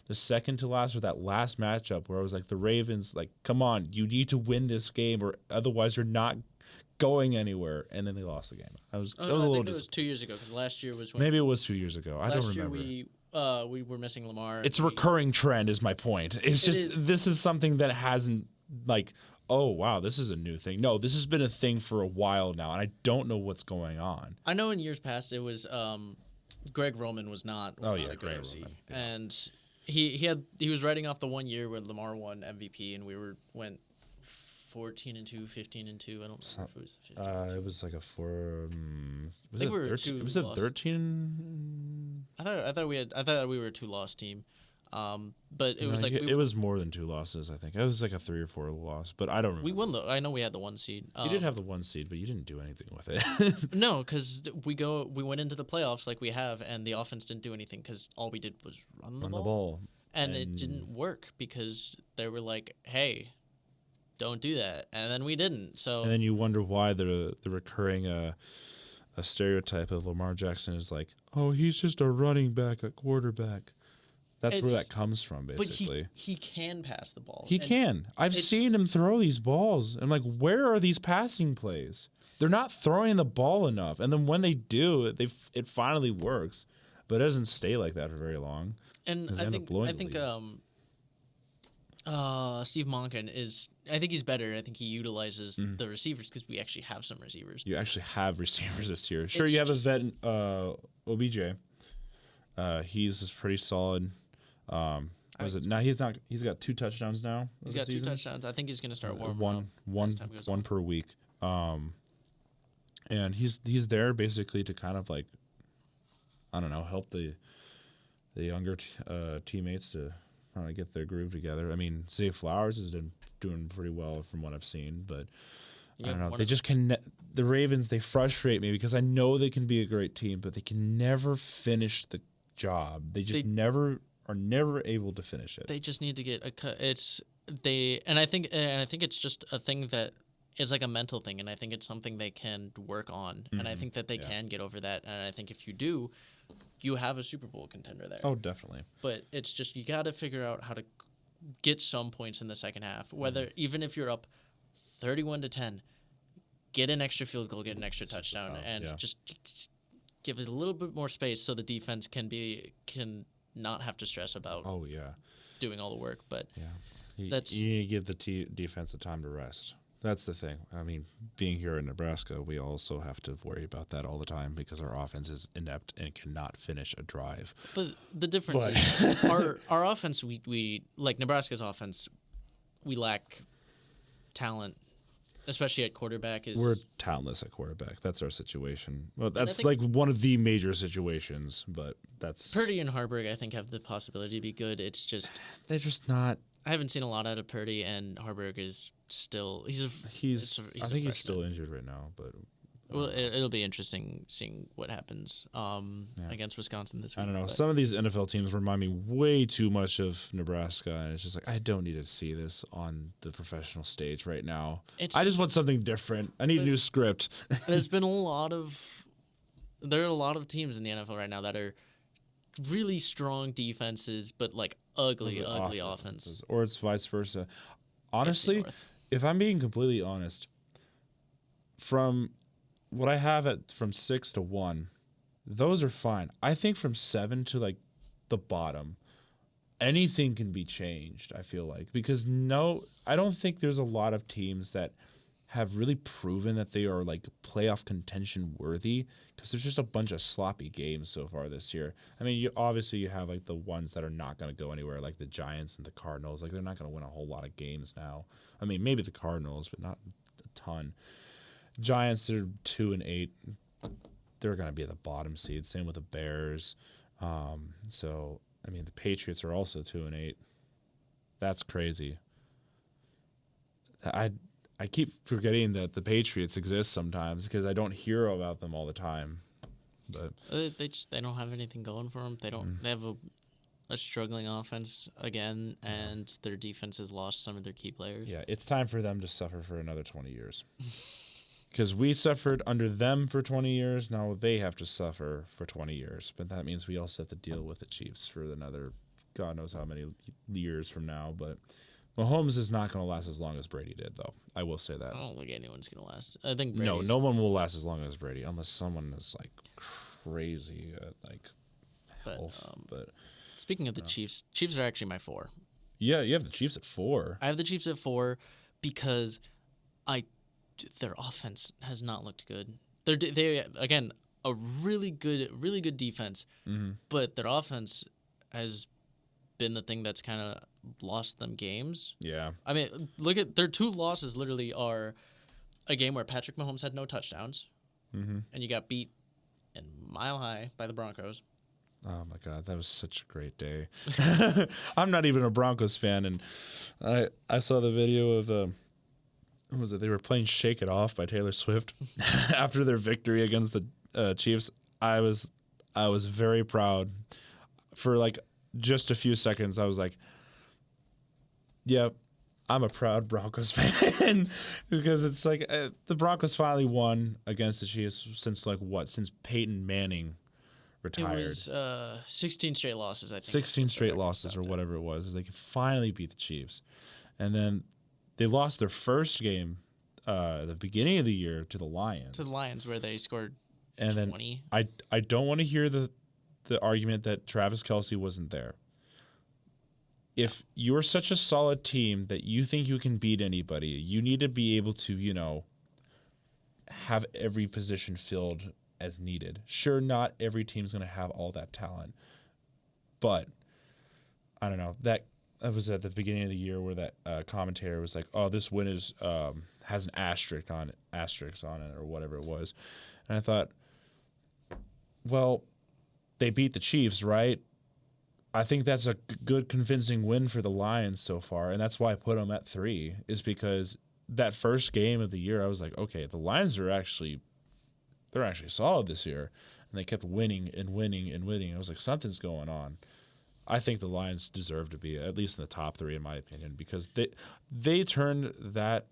Speaker 1: the second to last or that last matchup where I was like, the Ravens, like, come on, you need to win this game or otherwise you're not going anywhere. And then they lost the game. I was a little
Speaker 2: I think it was 2 years ago because last year was when
Speaker 1: maybe it was 2 years ago. I don't remember.
Speaker 2: Last year we were missing Lamar.
Speaker 1: It's a recurring trend is my point. It's just this is something that hasn't like, oh wow, this is a new thing. No, this has been a thing for a while now, and I don't know what's going on.
Speaker 2: I know in years past it was Greg Roman was not a good
Speaker 1: Greg
Speaker 2: OC.
Speaker 1: Roman,
Speaker 2: And he was writing off the 1 year when Lamar won MVP and we went 14-2, 15-2. I don't remember if it was the 15.
Speaker 1: It was like a 4. Was
Speaker 2: think
Speaker 1: it
Speaker 2: we were
Speaker 1: 13?
Speaker 2: two
Speaker 1: Was it
Speaker 2: lost.
Speaker 1: 13?
Speaker 2: I thought we were a 2-loss team. But it was like
Speaker 1: it was more than 2 losses. I think it was like a 3 or 4 loss, but I don't remember.
Speaker 2: we won I know we had the 1 seed.
Speaker 1: You did have the 1 seed, but you didn't do anything with it.
Speaker 2: No, because we went into the playoffs like we have, and the offense didn't do anything because all we did was run the ball. And it didn't work because they were like, "Hey, don't do that," and then we didn't. So
Speaker 1: And then you wonder why the recurring a stereotype of Lamar Jackson is like, oh, he's just a running back, a quarterback. That's where that comes from, basically.
Speaker 2: But he can pass the ball.
Speaker 1: He can. I've seen him throw these balls. I'm like, where are these passing plays? They're not throwing the ball enough. And then when they do, it finally works. But it doesn't stay like that for very long.
Speaker 2: And I think Steve Monken is. I think he's better. I think he utilizes the receivers because we actually have some receivers.
Speaker 1: You actually have receivers this year. Sure, you have a vet, OBJ. He's pretty solid. Was it now? He's not. He's got 2 touchdowns now.
Speaker 2: He's got 2
Speaker 1: season.
Speaker 2: touchdowns. I think he's going to start warming up.
Speaker 1: One per week. And he's there basically to kind of like, I don't know, help the younger teammates to kind of get their groove together. I mean, Zay Flowers has been doing pretty well from what I've seen, but I don't know. They just the Ravens, they frustrate me because I know they can be a great team, but they can never finish the job. They just are never able to finish it.
Speaker 2: They just need to get a cut. And I think it's just a thing that is like a mental thing, and I think it's something they can work on, and I think that they can get over that, and I think if you do, you have a Super Bowl contender there.
Speaker 1: Oh, definitely.
Speaker 2: But it's just you got to figure out how to get some points in the second half, whether even if you're up 31-10, get an extra field goal, get an extra touchdown, and just give it a little bit more space so the defense can not have to stress about.
Speaker 1: Oh yeah,
Speaker 2: doing all the work. But
Speaker 1: you need to give the defense the time to rest. That's the thing. I mean, being here in Nebraska, we also have to worry about that all the time because our offense is inept and cannot finish a drive.
Speaker 2: But the difference is our offense, we like Nebraska's offense, we lack talent, especially at quarterback.
Speaker 1: We're talentless at quarterback. That's our situation. Well, that's like one of the major situations, but that's...
Speaker 2: Purdy and Harburg, I think, have the possibility to be good. It's just...
Speaker 1: They're just not...
Speaker 2: I haven't seen a lot out of Purdy, and Harburg is still... I think
Speaker 1: he's still injured right now, but...
Speaker 2: Well, it'll be interesting seeing what happens against Wisconsin this week.
Speaker 1: I don't know. Some of these NFL teams remind me way too much of Nebraska, and it's just like, I don't need to see this on the professional stage right now. I just want something different. I need a new script.
Speaker 2: There are a lot of teams in the NFL right now that are really strong defenses, but like ugly offenses.
Speaker 1: Or it's vice versa. Honestly, if I'm being completely honest, from what I have from 6 to 1, those are fine. I think from 7 to like the bottom, anything can be changed, I feel like. Because I don't think there's a lot of teams that have really proven that they are like playoff contention worthy, because there's just a bunch of sloppy games so far this year. I mean, you have like the ones that are not going to go anywhere, like the Giants and the Cardinals. Like, they're not going to win a whole lot of games now. I mean, maybe the Cardinals, but not a ton. Giants are 2-8. They're going to be at the bottom seed. Same with the Bears. So I mean, the Patriots are also 2-8. That's crazy. I keep forgetting that the Patriots exist sometimes because I don't hear about them all the time. But
Speaker 2: they don't have anything going for them. They have a struggling offense again, and their defense has lost some of their key players.
Speaker 1: Yeah, it's time for them to suffer for another 20 years. Because we suffered under them for 20 years, now they have to suffer for 20 years. But that means we also have to deal with the Chiefs for another God knows how many years from now. But Mahomes is not going to last as long as Brady did, though. I will say that.
Speaker 2: I don't think anyone's going to last. I think Brady's...
Speaker 1: No one will last as long as Brady, unless someone is like crazy at health. But
Speaker 2: speaking of the Chiefs are actually my 4.
Speaker 1: Yeah, you have the Chiefs at 4.
Speaker 2: I have the Chiefs at 4 because their offense has not looked good. They again a really good defense, but their offense has been the thing that's kind of lost them games.
Speaker 1: Yeah,
Speaker 2: I mean, look at their 2 losses. Literally, are a game where Patrick Mahomes had no touchdowns, and you got beat in Mile High by the Broncos.
Speaker 1: Oh my God, that was such a great day. I'm not even a Broncos fan, and I saw the video of what was it? They were playing "Shake It Off" by Taylor Swift after their victory against the Chiefs. I was very proud. For like just a few seconds, I was like, "Yep, I'm a proud Broncos fan," because it's like the Broncos finally won against the Chiefs since since Peyton Manning retired.
Speaker 2: It was 16 straight losses, I think.
Speaker 1: 16 straight losses or whatever it was. They could finally beat the Chiefs, and then they lost their first game the beginning of the year to the Lions.
Speaker 2: Where they scored 20.
Speaker 1: And then I don't want to hear the argument that Travis Kelce wasn't there. If you're such a solid team that you think you can beat anybody, you need to be able to, have every position filled as needed. Sure, not every team's going to have all that talent, But I don't know. That was at the beginning of the year where that commentator was like, "Oh, this win is has an asterisk on it, or whatever it was," and I thought, well, they beat the Chiefs, right? I think that's a good, convincing win for the Lions so far, and that's why I put them at 3. Is because that first game of the year, I was like, okay, the Lions they're actually solid this year, and they kept winning and winning and winning. I was like, something's going on. I think the Lions deserve to be at least in the top 3 in my opinion, because they turned that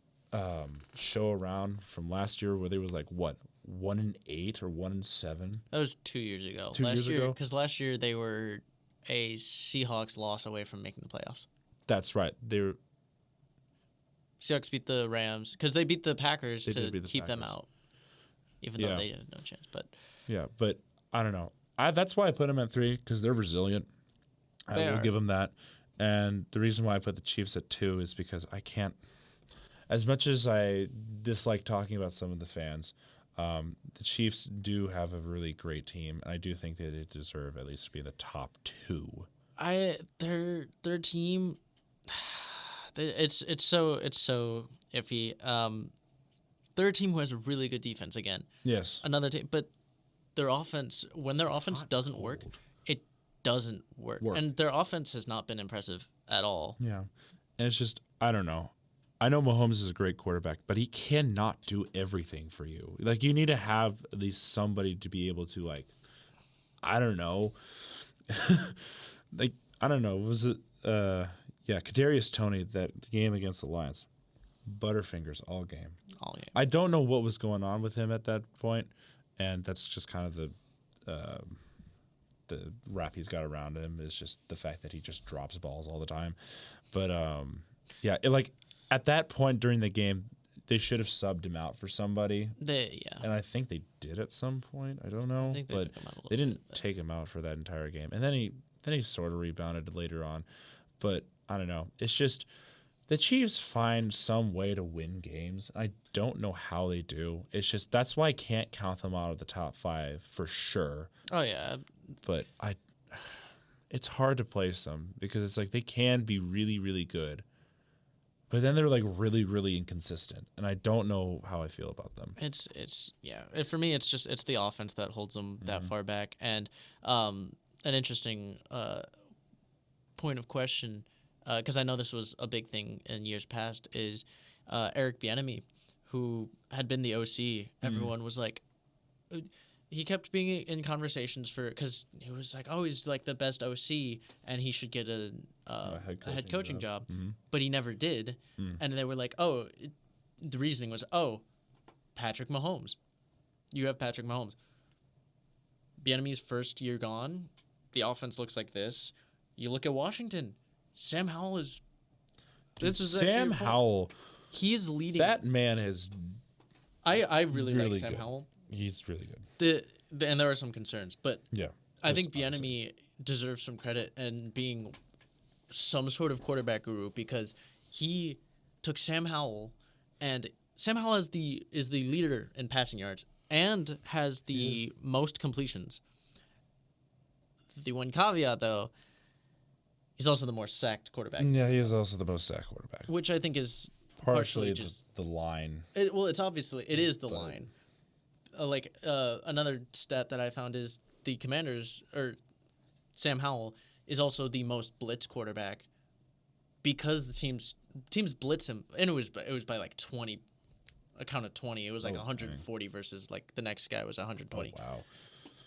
Speaker 1: show around from last year where they was like what 1-8 or 1-7.
Speaker 2: That was 2 years ago.
Speaker 1: 2 years ago?
Speaker 2: Because last year they were a Seahawks loss away from making the playoffs.
Speaker 1: That's right.
Speaker 2: Seahawks beat the Rams because they beat the Packers to keep them
Speaker 1: Packers.
Speaker 2: out, even though they had no chance. But
Speaker 1: yeah, but I don't know. That's why I put them at 3 because they're resilient. I will give them that. And the reason why I put the Chiefs at 2 is because I can't. As much as I dislike talking about some of the fans, the Chiefs do have a really great team, and I do think that they deserve at least to be in the top 2.
Speaker 2: Their team, it's so iffy. They're a team who has a really good defense again.
Speaker 1: Yes.
Speaker 2: Another team, but their offense, when their offense doesn't work, it doesn't work. And their offense has not been impressive at all.
Speaker 1: Yeah. And it's just, I don't know. I know Mahomes is a great quarterback, but he cannot do everything for you. Like, you need to have at least somebody to be able to, like, I don't know. Like, I don't know. Was it, Kadarius Toney, that game against the Lions, Butterfingers all game.
Speaker 2: All game.
Speaker 1: I don't know what was going on with him at that point, and that's just kind of the rap he's got around him is just the fact that he just drops balls all the time. But at that point during the game, they should have subbed him out for somebody. And I think they did at some point. I don't know, but they didn't take him out for that entire game. And then he sort of rebounded later on. But I don't know. It's just the Chiefs find some way to win games. I don't know how they do. It's just that's why I can't count them out of the top 5 for sure.
Speaker 2: Oh yeah.
Speaker 1: But it's hard to place them because it's like they can be really, really good, but then they're like really, really inconsistent, and I don't know how I feel about them.
Speaker 2: For me, it's the offense that holds them that far back. And an interesting point of question, because I know this was a big thing in years past, is Eric Bieniemy, who had been the OC. Everyone was like. He kept being in conversations because he was like, oh, he's like the best OC and he should get a head coaching job.
Speaker 1: Mm-hmm.
Speaker 2: But he never did. And they were like, the reasoning was, Patrick Mahomes. You have Patrick Mahomes. Bieniemy's first year gone. The offense looks like this. You look at Washington. Sam Howell is.
Speaker 1: Sam Howell.
Speaker 2: He is leading.
Speaker 1: That man is.
Speaker 2: I really like Sam
Speaker 1: good.
Speaker 2: Howell.
Speaker 1: He's really good.
Speaker 2: And there are some concerns, but
Speaker 1: yeah,
Speaker 2: I think Bieniemy deserves some credit and being some sort of quarterback guru because he took Sam Howell, and Sam Howell is the leader in passing yards and has the most completions. The one caveat, though, he's also the more sacked quarterback.
Speaker 1: Yeah, he is also the most sacked quarterback,
Speaker 2: which I think is
Speaker 1: partially just the line.
Speaker 2: It is the line. Another stat that I found is the Commanders or Sam Howell is also the most blitz quarterback because the teams blitz him, and it was by like 20, a count of 20. It was like 140 versus like the next guy was 120.
Speaker 1: Oh, wow.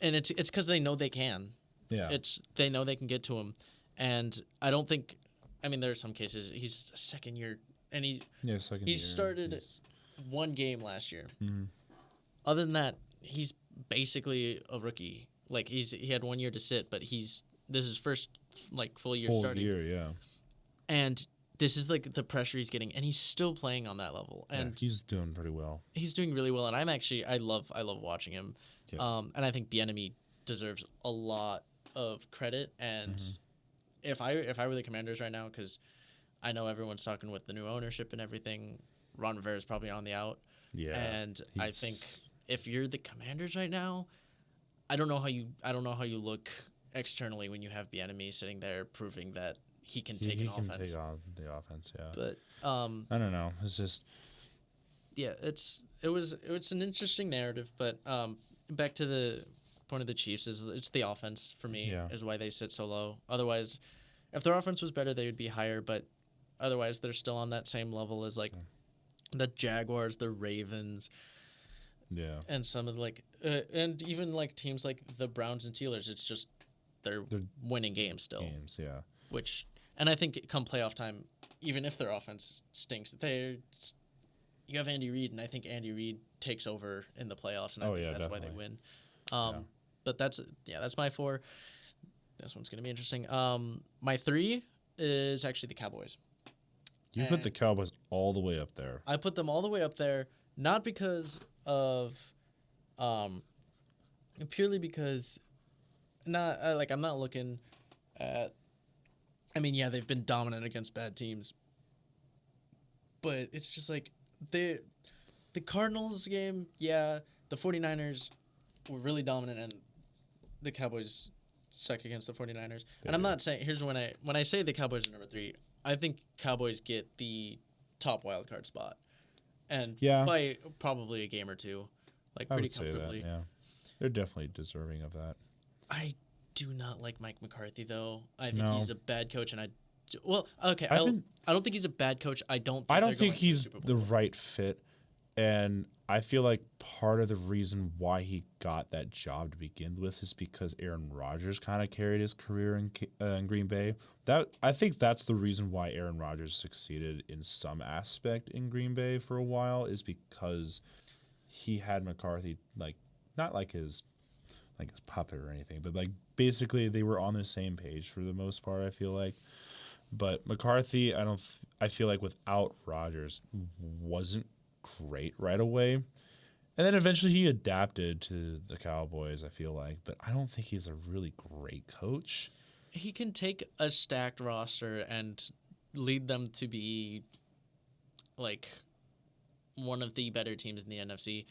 Speaker 2: And it's because they know they can.
Speaker 1: Yeah.
Speaker 2: They know they can get to him, and I don't think. I mean, there are some cases he's a second year, and he started one game last year.
Speaker 1: Mm-hmm.
Speaker 2: Other than that, he's basically a rookie. Like he had 1 year to sit, but this is his first full year starting.
Speaker 1: Full year, yeah.
Speaker 2: And this is like the pressure he's getting, and he's still playing on that level. And
Speaker 1: he's doing pretty well.
Speaker 2: He's doing really well, and I love watching him. Yeah. And I think Bieniemy deserves a lot of credit. And if I were the Commanders right now, because I know everyone's talking with the new ownership and everything, Ron Rivera's probably on the out.
Speaker 1: Yeah.
Speaker 2: And I think if you're the Commanders right now, I don't know how you look externally when you have Bieniemy sitting there proving that he can
Speaker 1: He
Speaker 2: take an
Speaker 1: can
Speaker 2: offense.
Speaker 1: take on the offense, yeah.
Speaker 2: But
Speaker 1: I don't know. It's just
Speaker 2: yeah, it was an interesting narrative. But back to the point of the Chiefs is it's the offense for me
Speaker 1: Yeah.
Speaker 2: is why they sit so low. Otherwise, if their offense was better, they would be higher. But otherwise, they're still on that same level as like the Jaguars, the Ravens,
Speaker 1: yeah.
Speaker 2: and some of the, like and even like teams like the Browns and Steelers. It's just they're winning games still.
Speaker 1: Games, yeah.
Speaker 2: Which and I think come playoff time, even if their offense stinks, you have Andy Reid, and I think Andy Reid takes over in the playoffs, and I think that's why they
Speaker 1: definitely.
Speaker 2: win.
Speaker 1: Yeah.
Speaker 2: But that's my 4. This one's gonna be interesting. My 3 is actually the Cowboys.
Speaker 1: You put the Cowboys all the way up there.
Speaker 2: I put them all the way up there, not because of, purely because, not like I'm not looking at. I mean, yeah, they've been dominant against bad teams, but it's just like the Cardinals game. Yeah, the 49ers were really dominant, and the Cowboys suck against the 49ers. And I'm not saying here's when I say the Cowboys are number 3. I think Cowboys get the top wild card spot, and by probably a game or two, like pretty comfortably.
Speaker 1: Yeah, they're definitely deserving of that.
Speaker 2: I do not like Mike McCarthy though. I think
Speaker 1: No.
Speaker 2: he's a bad coach, and I don't think he's a bad coach. I don't think
Speaker 1: he's the right fit, and I feel like part of the reason why he got that job to begin with is because Aaron Rodgers kind of carried his career in Green Bay. I think that's the reason why Aaron Rodgers succeeded in some aspect in Green Bay for a while, is because he had McCarthy not like his puppet or anything, but like basically they were on the same page for the most part, I feel like. But McCarthy, I feel like without Rodgers wasn't great right away. And then eventually he adapted to the Cowboys, I feel like, but I don't think he's a really great coach.
Speaker 2: He can take a stacked roster and lead them to be like one of the better teams in the NFC,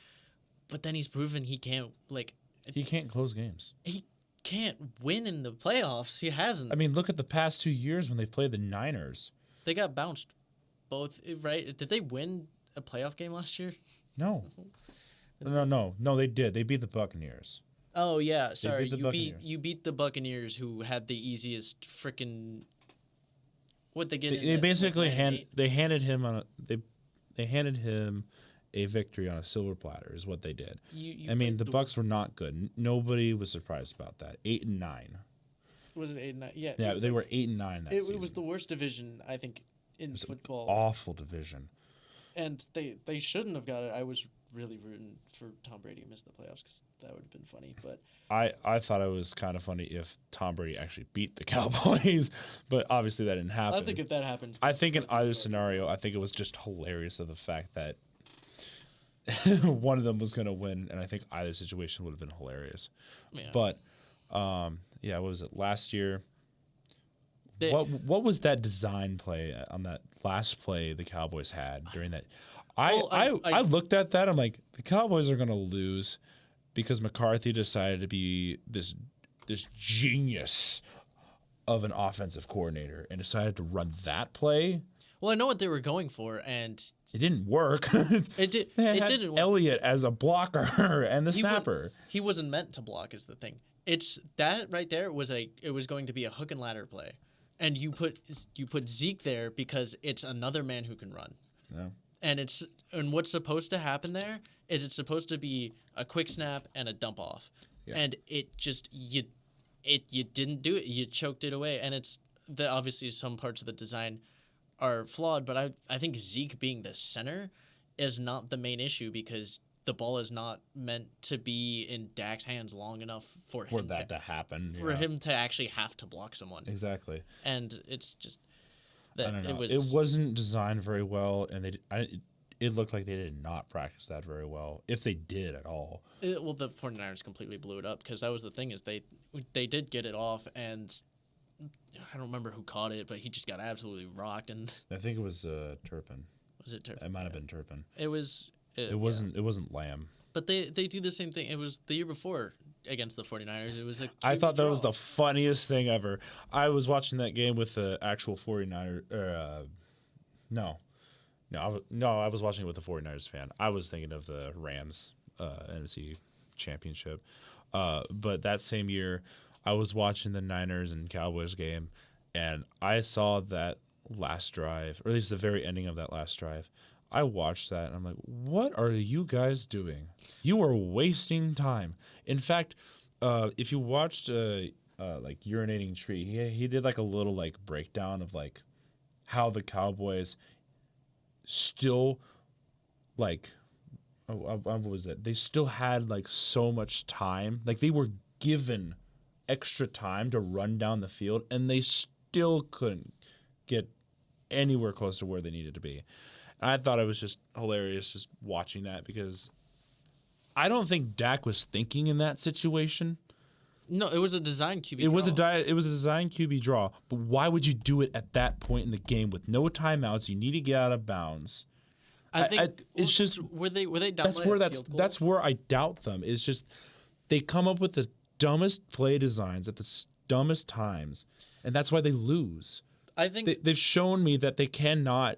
Speaker 2: but then he's proven he can't
Speaker 1: close games.
Speaker 2: He can't win in the playoffs. He hasn't.
Speaker 1: I mean, look at the past 2 years when they played the Niners.
Speaker 2: They got bounced both, right? Did they win a playoff game last year?
Speaker 1: No, they did. They beat the Buccaneers.
Speaker 2: Oh yeah, sorry.
Speaker 1: You
Speaker 2: beat the Buccaneers, who had the easiest freaking. What they get?
Speaker 1: They basically handed him a victory on a silver platter is what they did. I mean, the Bucs were not good. Nobody was surprised about that. 8-9.
Speaker 2: Was it 8-9? Yeah.
Speaker 1: Yeah, they were 8-9 that season.
Speaker 2: It was the worst division I think in football.
Speaker 1: Awful division.
Speaker 2: And they shouldn't have got it. I was really rooting for Tom Brady to miss the playoffs because that would have been funny. But
Speaker 1: I thought it was kind of funny if Tom Brady actually beat the Cowboys, but obviously that didn't happen.
Speaker 2: I think if that happens,
Speaker 1: I think in either scenario, I think it was just hilarious of the fact that one of them was going to win, and I think either situation would have been hilarious. Yeah. But what was it last year? What was that design play on that last play the Cowboys had during that? I looked at that. I'm like, the Cowboys are going to lose because McCarthy decided to be this genius of an offensive coordinator and decided to run that play.
Speaker 2: Well, I know what they were going for, and
Speaker 1: it didn't work.
Speaker 2: It didn't work.
Speaker 1: Elliott as a blocker and the snapper.
Speaker 2: He wasn't meant to block, is the thing. It's that right there it was going to be a hook and ladder play. And you put Zeke there because it's another man who can run.
Speaker 1: Yeah.
Speaker 2: And what's supposed to happen there is it's supposed to be a quick snap and a dump off. Yeah. And it just you didn't do it. You choked it away, and it's obviously some parts of the design are flawed, but I think Zeke being the center is not the main issue because the ball is not meant to be in Dak's hands long enough for
Speaker 1: that to happen.
Speaker 2: For him to actually have to block someone.
Speaker 1: Exactly.
Speaker 2: And it's just that
Speaker 1: I don't know. It wasn't designed very well, and it looked like they did not practice that very well, if they did at all.
Speaker 2: Well, the 49ers completely blew it up because that was the thing is they did get it off, and I don't remember who caught it, but he just got absolutely rocked. And
Speaker 1: I think it was Turpin.
Speaker 2: Was it Turpin?
Speaker 1: It might have been Turpin.
Speaker 2: It was.
Speaker 1: It wasn't Lamb.
Speaker 2: But they do the same thing. It was the year before. against the 49ers. It was a
Speaker 1: I
Speaker 2: QB
Speaker 1: thought that was
Speaker 2: draw.
Speaker 1: the funniest thing ever. I was watching that game with the actual 49er. No, I was watching it with the 49ers fan. I was thinking of the Rams NFC Championship. But that same year, I was watching the Niners and Cowboys game, and I saw that last drive, or at least the very ending of that last drive. I watched that, and I'm like, what are you guys doing? You are wasting time. In fact, if you watched like Urinating Tree, he did like a little like breakdown of like how the Cowboys still like what was it? They still had like so much time. Like they were given extra time to run down the field, and they still couldn't get anywhere close to where they needed to be. And I thought it was just hilarious just watching that because I don't think Dak was thinking in that situation.
Speaker 2: No, it was a design QB.
Speaker 1: It was
Speaker 2: draw.
Speaker 1: it was a design QB draw, but why would you do it at that point in the game with no timeouts? You need to get out of bounds.
Speaker 2: I think
Speaker 1: it's just
Speaker 2: were they down
Speaker 1: that's
Speaker 2: by
Speaker 1: where
Speaker 2: a field goal?
Speaker 1: that's where I doubt them. It's just they come up with the dumbest play designs at the dumbest times, and that's why they lose.
Speaker 2: I think
Speaker 1: They've shown me that they cannot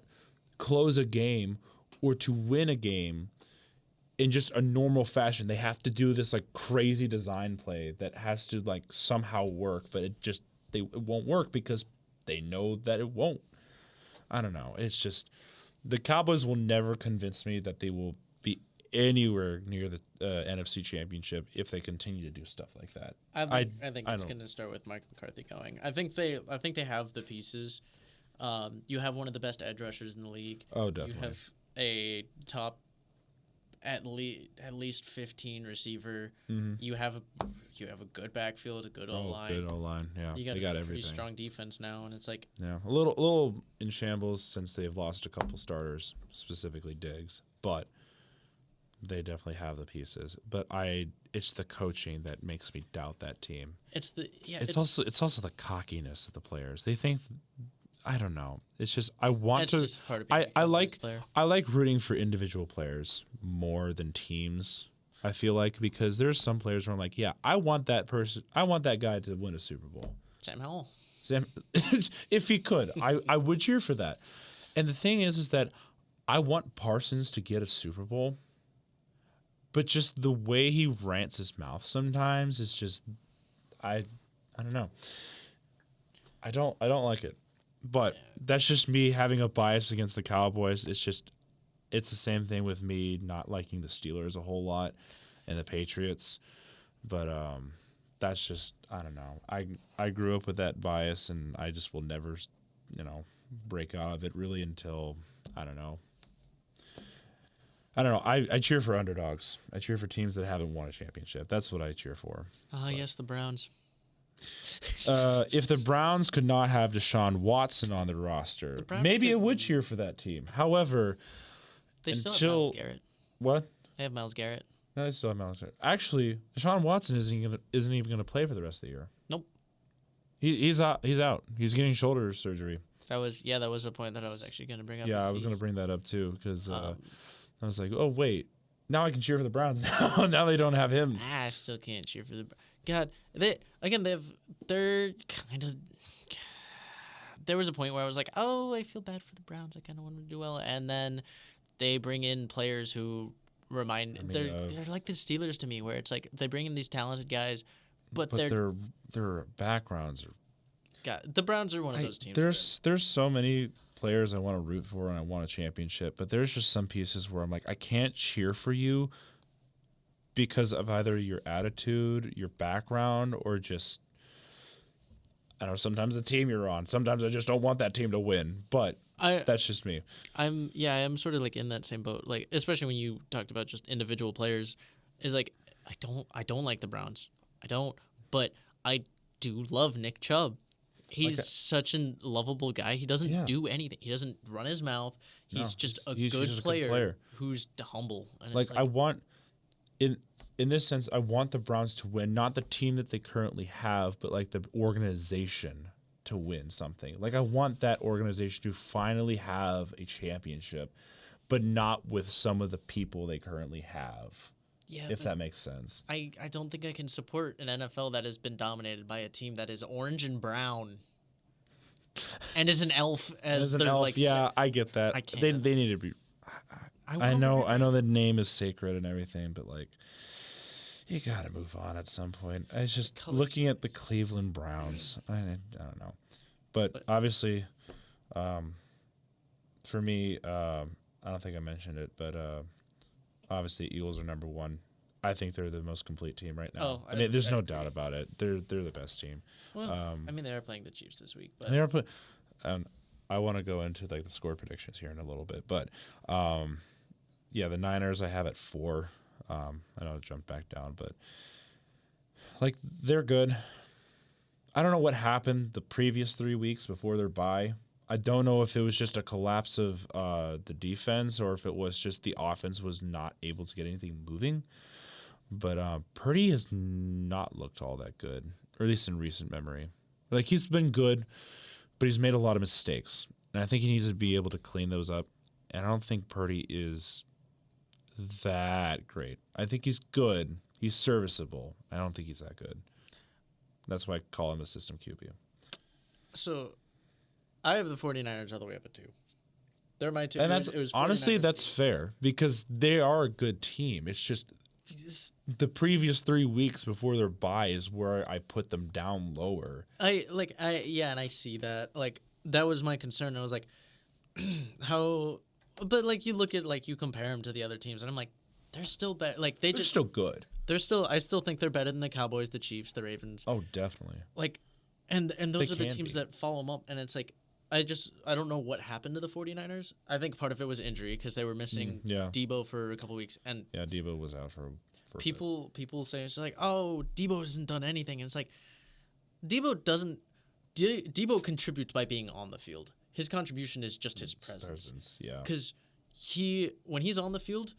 Speaker 1: close a game or to win a game in just a normal fashion. They have to do this like crazy design play that has to like somehow work, but it won't work because they know that it won't. I don't know. It's just the Cowboys will never convince me that they will be anywhere near the NFC Championship if they continue to do stuff like that.
Speaker 2: I think
Speaker 1: I
Speaker 2: it's
Speaker 1: don't-
Speaker 2: going to start with Mike McCarthy going. I think they have the pieces. You have one of the best edge rushers in the league.
Speaker 1: Oh, definitely.
Speaker 2: You have a top at least 15 receiver.
Speaker 1: Mm-hmm.
Speaker 2: You have a good backfield, a good O line.
Speaker 1: Good O-line. Yeah,
Speaker 2: You got
Speaker 1: they
Speaker 2: a
Speaker 1: got
Speaker 2: pretty
Speaker 1: everything.
Speaker 2: strong defense now, and it's like
Speaker 1: Yeah, a little in shambles since they've lost a couple starters, specifically Diggs, but they definitely have the pieces. But it's the coaching that makes me doubt that team.
Speaker 2: it's
Speaker 1: It's also the cockiness of the players. They think, I don't know. It's just I want
Speaker 2: it's
Speaker 1: to.
Speaker 2: just part of being a
Speaker 1: I
Speaker 2: Cowboys player.
Speaker 1: like rooting for individual players more than teams. I feel like because there's some players where I'm like, yeah, I want that person. I want that guy to win a Super Bowl.
Speaker 2: Sam Howell.
Speaker 1: Sam, if he could, I would cheer for that. And the thing is that I want Parsons to get a Super Bowl, but just the way he rants his mouth sometimes is just, I don't know. I don't like it. But that's just me having a bias against the Cowboys. It's the same thing with me not liking the Steelers a whole lot and the Patriots. But that's just, I don't know. I grew up with that bias, and I just will never, break out of it really until, I don't know. I cheer for underdogs. I cheer for teams that haven't won a championship. That's what I cheer for.
Speaker 2: Yes, the Browns.
Speaker 1: If the Browns could not have Deshaun Watson on the roster,
Speaker 2: Browns
Speaker 1: maybe
Speaker 2: could-
Speaker 1: it would cheer for that team. However,
Speaker 2: They still have
Speaker 1: Until-
Speaker 2: Myles Garrett.
Speaker 1: what?
Speaker 2: They have Myles Garrett.
Speaker 1: No, they still have Myles Garrett. Actually, Deshaun Watson isn't even gonna play for the rest of the year.
Speaker 2: Nope.
Speaker 1: He's out. He's out. He's getting shoulder surgery.
Speaker 2: That was a point that I was actually going to bring up.
Speaker 1: Yeah,
Speaker 2: is
Speaker 1: I was gonna
Speaker 2: he's-
Speaker 1: bring that up too because
Speaker 2: um,
Speaker 1: I was like, oh wait, now I can cheer for the Browns now. Now they don't have him.
Speaker 2: I still can't cheer for the. God, they're kind of. There was a point where I was like, oh, I feel bad for the Browns. I kind of want them to do well, and then they bring in players who they're like the Steelers to me, where it's like they bring in these talented guys, but they're
Speaker 1: their backgrounds are.
Speaker 2: God, the Browns are one of those teams.
Speaker 1: There's so many players I want to root for and I want a championship, but there's just some pieces where I'm like, I can't cheer for you because of either your attitude, your background, or just I don't know, sometimes the team you're on. Sometimes I just don't want that team to win. But that's just me.
Speaker 2: I'm sort of like in that same boat. Like especially when you talked about just individual players, is like I don't like the Browns. I don't, but I do love Nick Chubb. He's such a lovable guy. He doesn't do anything. He doesn't run his mouth. He's just a
Speaker 1: he's
Speaker 2: good
Speaker 1: just a good
Speaker 2: player,
Speaker 1: player.
Speaker 2: who's humble. And
Speaker 1: Like
Speaker 2: it's
Speaker 1: I want in this sense, I want the Browns to win, not the team that they currently have, but like the organization to win something. Like I want that organization to finally have a championship, but not with some of the people they currently have.
Speaker 2: Yeah,
Speaker 1: if
Speaker 2: but
Speaker 1: that makes sense.
Speaker 2: I don't think I can support an NFL that has been dominated by a team that is orange and brown and is an elf as
Speaker 1: As an
Speaker 2: their
Speaker 1: elf,
Speaker 2: like.
Speaker 1: yeah, I get that.
Speaker 2: I
Speaker 1: They
Speaker 2: can't.
Speaker 1: need to be.
Speaker 2: I
Speaker 1: I
Speaker 2: want 'em to be
Speaker 1: know
Speaker 2: big.
Speaker 1: the name is sacred and everything, but like, you gotta move on at some point. I was just
Speaker 2: Color
Speaker 1: looking at the Cleveland Browns. I don't know, but obviously, for me, I don't think I mentioned it, but obviously Eagles are number one. I think they're the most complete team right now.
Speaker 2: Oh,
Speaker 1: I mean, there's
Speaker 2: I
Speaker 1: no
Speaker 2: agree.
Speaker 1: doubt about it. They're the best team.
Speaker 2: Well, I mean, they are playing the Chiefs this week, but
Speaker 1: And they are put. I want to go into like the score predictions here in a little bit, but yeah, the Niners I have at 4. I know it jumped back down, but like they're good. I don't know what happened the previous 3 weeks before their bye. I don't know if it was just a collapse of the defense or if it was just the offense was not able to get anything moving. But Purdy has not looked all that good, or at least in recent memory. Like he's been good, but he's made a lot of mistakes, and I think he needs to be able to clean those up. And I don't think Purdy is that great. I think he's good. He's serviceable. I don't think he's that good. That's why I call him a system QB.
Speaker 2: so I have the 49ers all the way up at 2. They're my 2.
Speaker 1: And
Speaker 2: It was
Speaker 1: honestly,
Speaker 2: 49ers.
Speaker 1: that's fair because they are a good team. It's just the previous 3 weeks before their bye is where I put them down lower.
Speaker 2: Yeah, and I see that. Like that was my concern. I was like, how? But like you look at like you compare them to the other teams, and I'm like, they're still better. Like
Speaker 1: They're still good.
Speaker 2: I still think they're better than the Cowboys, the Chiefs, the Ravens.
Speaker 1: Oh, definitely.
Speaker 2: Like, and those
Speaker 1: They
Speaker 2: are the
Speaker 1: can
Speaker 2: teams
Speaker 1: be.
Speaker 2: that follow them up, and it's like. I don't know what happened to the 49ers. I think part of it was injury because they were missing
Speaker 1: yeah.
Speaker 2: Debo for a couple weeks, and
Speaker 1: Yeah, Debo was out for a bit.
Speaker 2: people say it's like, oh, Debo hasn't done anything, and it's like, Debo contributes by being on the field. His contribution is just his presence.
Speaker 1: Yeah.
Speaker 2: Because when he's on the field,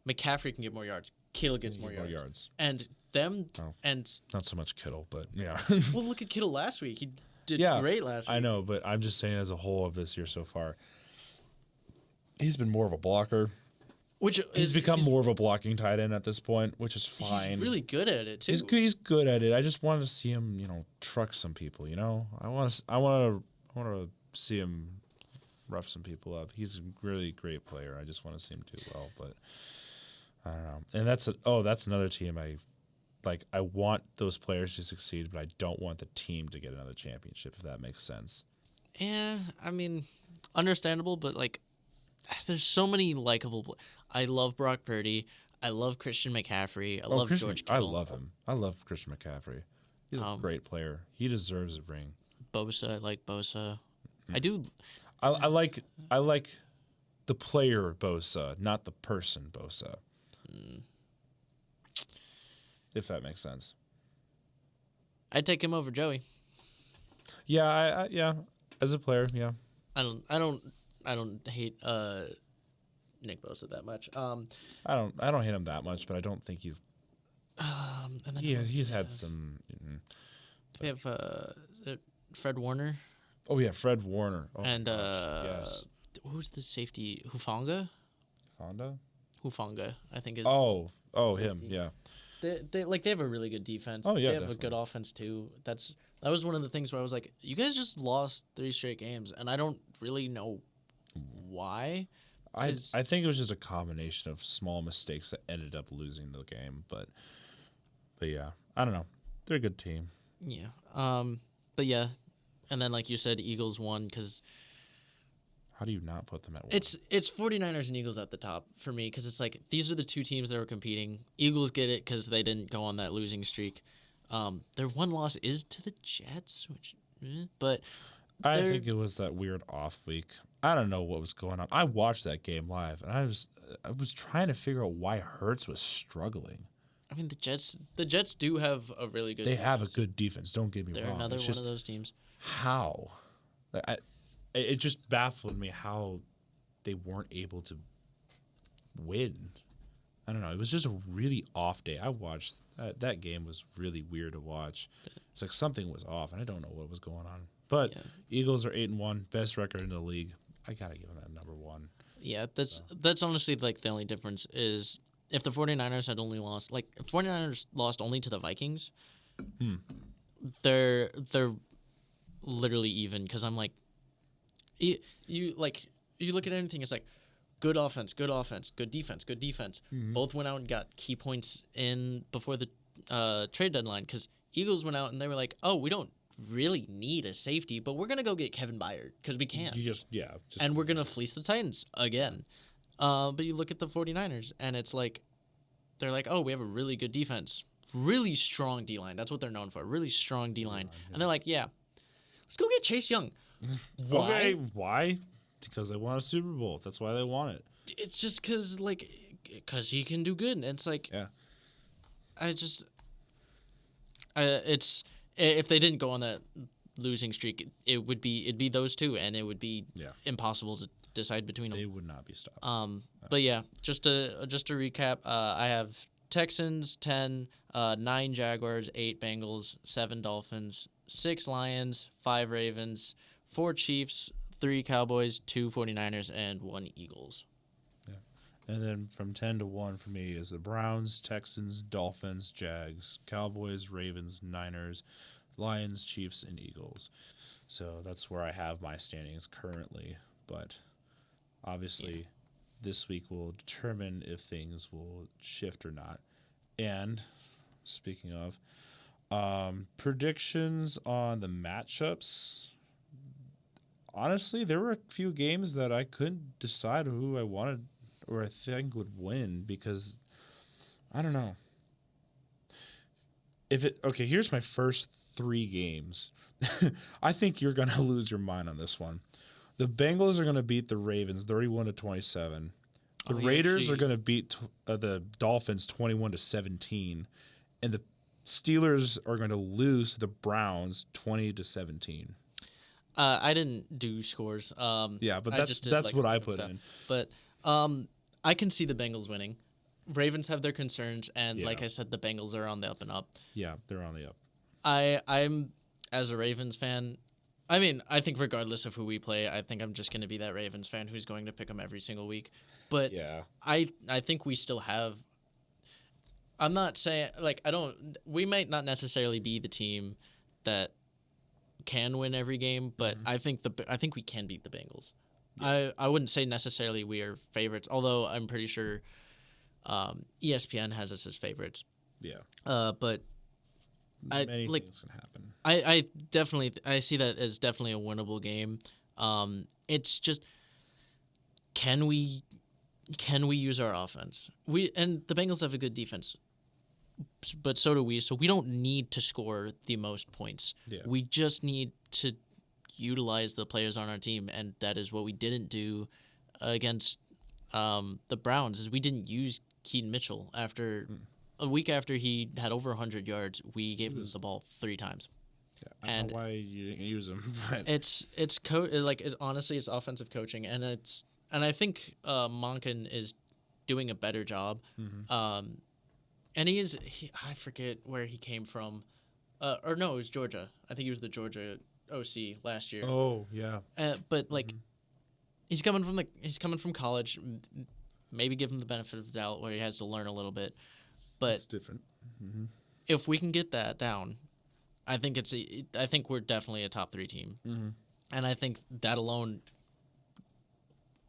Speaker 2: McCaffrey can get more yards. Kittle gets more yards. And them
Speaker 1: Oh.
Speaker 2: and
Speaker 1: Not so much Kittle, but yeah.
Speaker 2: well, look at Kittle last week. He did
Speaker 1: Yeah,
Speaker 2: great last week.
Speaker 1: I know, but I'm just saying as a whole of this year so far, he's been more of a blocker.
Speaker 2: Which
Speaker 1: He's become more of a blocking tight end at this point, which is fine.
Speaker 2: He's really good at it too.
Speaker 1: He's good at it. I just wanted to see him, truck some people. I want to see him rough some people up. He's a really great player. I just want to see him do well, but I don't know. And that's another team I want those players to succeed, but I don't want the team to get another championship, if that makes sense.
Speaker 2: Yeah, I mean, understandable, but like, there's so many likable. I love Brock Purdy. I love Christian McCaffrey. I love George Kittle.
Speaker 1: I love him. I love Christian McCaffrey. He's a great player. He deserves a ring.
Speaker 2: Bosa. I like Bosa. I do.
Speaker 1: I like the player Bosa, not the person Bosa. If that makes sense.
Speaker 2: I'd take him over Joey.
Speaker 1: Yeah, yeah. As a player, yeah.
Speaker 2: I don't hate Nick Bosa that much.
Speaker 1: I don't hate him that much, but I don't think he's.
Speaker 2: And then
Speaker 1: He's had some.
Speaker 2: they have is it Fred Warner
Speaker 1: Oh yeah, Fred Warner. Oh,
Speaker 2: and
Speaker 1: gosh, yes.
Speaker 2: who's the safety? Hufanga,
Speaker 1: Fonda.
Speaker 2: I think is.
Speaker 1: Oh, him.
Speaker 2: safety.
Speaker 1: Yeah.
Speaker 2: They have a really good defense.
Speaker 1: Oh, yeah,
Speaker 2: they have a good
Speaker 1: definitely.
Speaker 2: offense too. That was one of the things where I was like, you guys just lost 3 straight games, and I don't really know why.
Speaker 1: I
Speaker 2: 'Cause-
Speaker 1: think it was just a combination of small mistakes that ended up losing the game, but yeah, I don't know. They're a good team.
Speaker 2: Yeah. But yeah, and then like you said, Eagles won because
Speaker 1: How do you not put them at one?
Speaker 2: it's 49ers and Eagles at the top for me because it's like these are the 2 teams that were competing. Eagles get it because they didn't go on that losing streak. Their one loss is to the Jets, which, but
Speaker 1: I
Speaker 2: they're-
Speaker 1: think it was that weird off week. I don't know what was going on. I watched that game live, and I was trying to figure out why Hurts was struggling.
Speaker 2: I mean the Jets do have a really good.
Speaker 1: They have a
Speaker 2: defense.
Speaker 1: good defense. Don't get me
Speaker 2: They're
Speaker 1: wrong.
Speaker 2: another
Speaker 1: It's
Speaker 2: one
Speaker 1: just
Speaker 2: of those teams.
Speaker 1: how. It just baffled me how they weren't able to win. I don't know. It was just a really off day. I watched that game was really weird to watch. It's like something was off, and I don't know what was going on. But
Speaker 2: Yeah.
Speaker 1: Eagles are 8-1, best record in the league. I gotta give them that number 1.
Speaker 2: Yeah, that's honestly like the only difference is if the 49ers had only lost, like if 49ers lost only to the Vikings, they're literally even, because I'm like, you look at anything, it's like good offense, good defense, good defense. Both went out and got key points in before the trade deadline, because Eagles went out and they were like, oh, we don't really need a safety, but we're gonna go get Kevin Byard because we can. And we're gonna fleece the Titans again. But you look at the 49ers and it's like, they're like, oh, we have a really good defense, really strong D-line. That's what they're known for, really strong D-line. And they're like, yeah, let's go get Chase Young. Why?
Speaker 1: Okay, why? Because they want a Super Bowl. That's why they want it.
Speaker 2: It's just because he can do good. And it's like,
Speaker 1: Yeah.
Speaker 2: It's if they didn't go on that losing streak, it'd be those two, and it would be impossible to decide between them.
Speaker 1: They would not be stopped.
Speaker 2: But yeah, just to recap, I have Texans 10, 9 Jaguars, 8 Bengals, 7 Dolphins, 6 Lions, 5 Ravens, 4 Chiefs, 3 Cowboys, 2 49ers, and 1 Eagles.
Speaker 1: And then from 10 to 1 for me is the Browns, Texans, Dolphins, Jags, Cowboys, Ravens, Niners, Lions, Chiefs, and Eagles. So that's where I have my standings currently. But obviously, this week will determine if things will shift or not. And speaking of, predictions on the matchups. Honestly, there were a few games that I couldn't decide who I wanted or I think would win because I don't know. Here's my first 3 games. I think you're gonna lose your mind on this one. The Bengals are gonna beat the Ravens 31-27. The Raiders are gonna beat the Dolphins 21-17, and the Steelers are gonna lose to the Browns 20-17.
Speaker 2: I didn't do scores.
Speaker 1: Yeah, but
Speaker 2: I just did,
Speaker 1: that's
Speaker 2: like,
Speaker 1: what I
Speaker 2: random
Speaker 1: put
Speaker 2: stuff.
Speaker 1: in.
Speaker 2: But I can see the Bengals winning. Ravens have their concerns, and like I said, the Bengals are on the up and up.
Speaker 1: Yeah, they're on the up.
Speaker 2: I'm as a Ravens fan. I mean, I think regardless of who we play, I think I'm just going to be that Ravens fan who's going to pick them every single week. But I think we still have. I'm not saying we might not necessarily be the team that can win every game, but I think we can beat the Bengals. Yeah. I wouldn't say necessarily we are favorites, although I'm pretty sure ESPN has us as favorites.
Speaker 1: Yeah.
Speaker 2: But
Speaker 1: many things can happen.
Speaker 2: I definitely see that as definitely a winnable game. It's just can we use our offense? And the Bengals have a good defense, but so do we. So we don't need to score the most points.
Speaker 1: Yeah.
Speaker 2: We just need to utilize the players on our team, and that is what we didn't do against the Browns. Is we didn't use Keaton Mitchell after a week after he had over 100 yards. We gave him the ball 3 times.
Speaker 1: Yeah, I don't know why you didn't use him. But.
Speaker 2: Honestly, it's offensive coaching, and I think Monken is doing a better job. And I forget where he came from, or no, it was Georgia. I think he was the Georgia OC last year.
Speaker 1: Oh yeah.
Speaker 2: But he's coming from college. Maybe give him the benefit of the doubt where he has to learn a little bit. But
Speaker 1: it's different.
Speaker 2: If we can get that down, I think we're definitely a top 3 team. And I think that alone.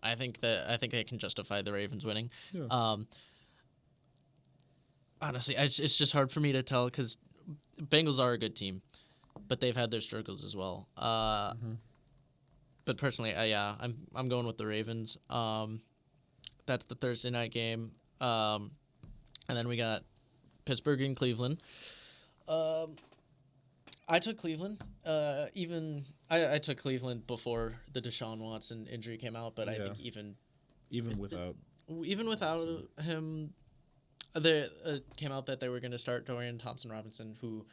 Speaker 2: I think they can justify the Ravens winning. Yeah. Honestly, it's just hard for me to tell because Bengals are a good team, but they've had their struggles as well. But personally, I'm going with the Ravens. That's the Thursday night game, and then we got Pittsburgh and Cleveland. I took Cleveland. I took Cleveland before the Deshaun Watson injury came out, but I think
Speaker 1: even without
Speaker 2: him. There came out that they were going to start Dorian Thompson-Robinson, who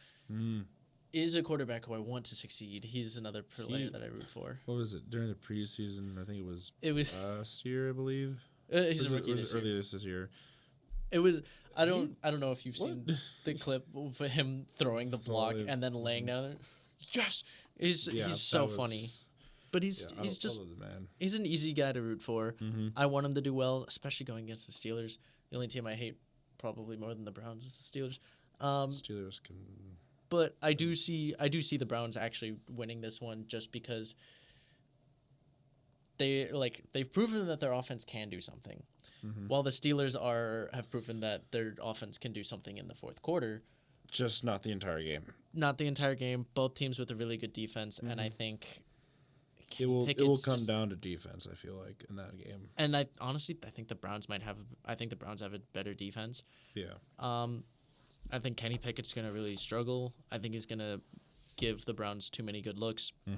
Speaker 2: is a quarterback who I want to succeed. He's another player that I root for.
Speaker 1: What was it during the preseason? I think it was last year, I believe.
Speaker 2: He's a rookie this year.
Speaker 1: Earlier this year.
Speaker 2: It was. I don't know if you've seen the clip of him throwing the block and then laying down there. Yes, he's so funny. But he's just
Speaker 1: man.
Speaker 2: He's an easy guy to root for. I want him to do well, especially going against the Steelers. The only team I hate probably more than the Browns is the Steelers.
Speaker 3: Steelers can.
Speaker 2: But I do see the Browns actually winning this one just because they've proven that their offense can do something. While the Steelers have proven that their offense can do something in the fourth quarter.
Speaker 3: Just not the entire game.
Speaker 2: Not the entire game. Both teams with a really good defense, and I think
Speaker 3: It will come down to defense. I feel like in that game.
Speaker 2: And I think the Browns have a better defense.
Speaker 3: Yeah.
Speaker 2: I think Kenny Pickett's gonna really struggle. I think he's gonna give the Browns too many good looks. He's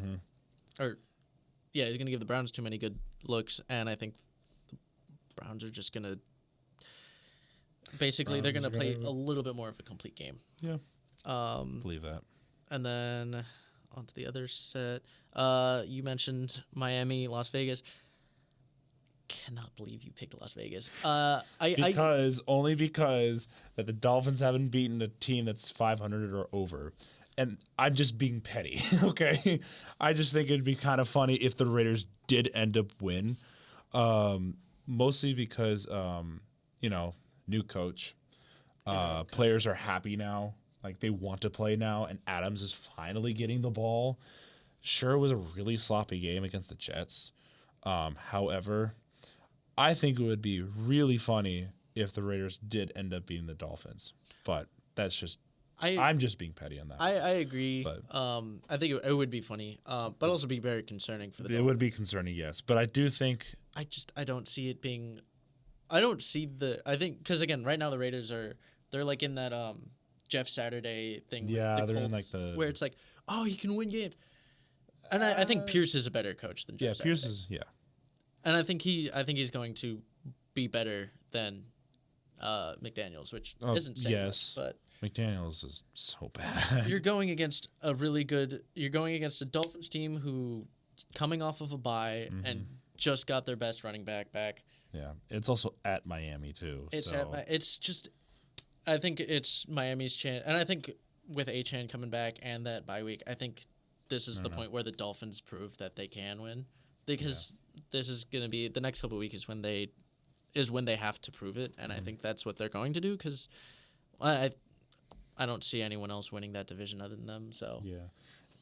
Speaker 2: gonna give the Browns too many good looks, and I think the Browns are just gonna. Basically, they're going to play a little bit more of a complete game.
Speaker 1: Yeah. Believe that.
Speaker 2: And then on to the other set. You mentioned Miami, Las Vegas. Cannot believe you picked Las Vegas.
Speaker 1: Only because that the Dolphins haven't beaten a team that's 500 or over. And I'm just being petty, okay? I just think it'd be kind of funny if the Raiders did end up win. Mostly because, new coach. Players are happy now. Like, they want to play now, and Adams is finally getting the ball. Sure, it was a really sloppy game against the Jets. However, I think it would be really funny if the Raiders did end up beating the Dolphins. But that's just... I'm just being petty on that.
Speaker 2: I agree. But, I think it would be funny, but also be very concerning for the Dolphins.
Speaker 1: It would be concerning, yes. But I do think...
Speaker 2: I don't see it being... I think because again, right now the Raiders they're like in that Jeff Saturday thing.
Speaker 1: Yeah,
Speaker 2: with the
Speaker 1: they're
Speaker 2: Colts,
Speaker 1: in like the
Speaker 2: where it's like, oh, you can win games, and I think Pierce is a better coach than Jeff.
Speaker 1: Yeah, Pierce is
Speaker 2: and I think he's going to be better than McDaniels, which isn't saying much, but
Speaker 1: McDaniels is so bad.
Speaker 2: You're going against a Dolphins team who coming off of a bye and just got their best running back back.
Speaker 1: Yeah, it's also at Miami too.
Speaker 2: I think it's Miami's chance, and I think with Achane coming back and that bye week, I think this is the point where the Dolphins prove that they can win, because this is going to be the next couple of weeks is when they have to prove it, and I think that's what they're going to do because I don't see anyone else winning that division other than them. So
Speaker 1: yeah,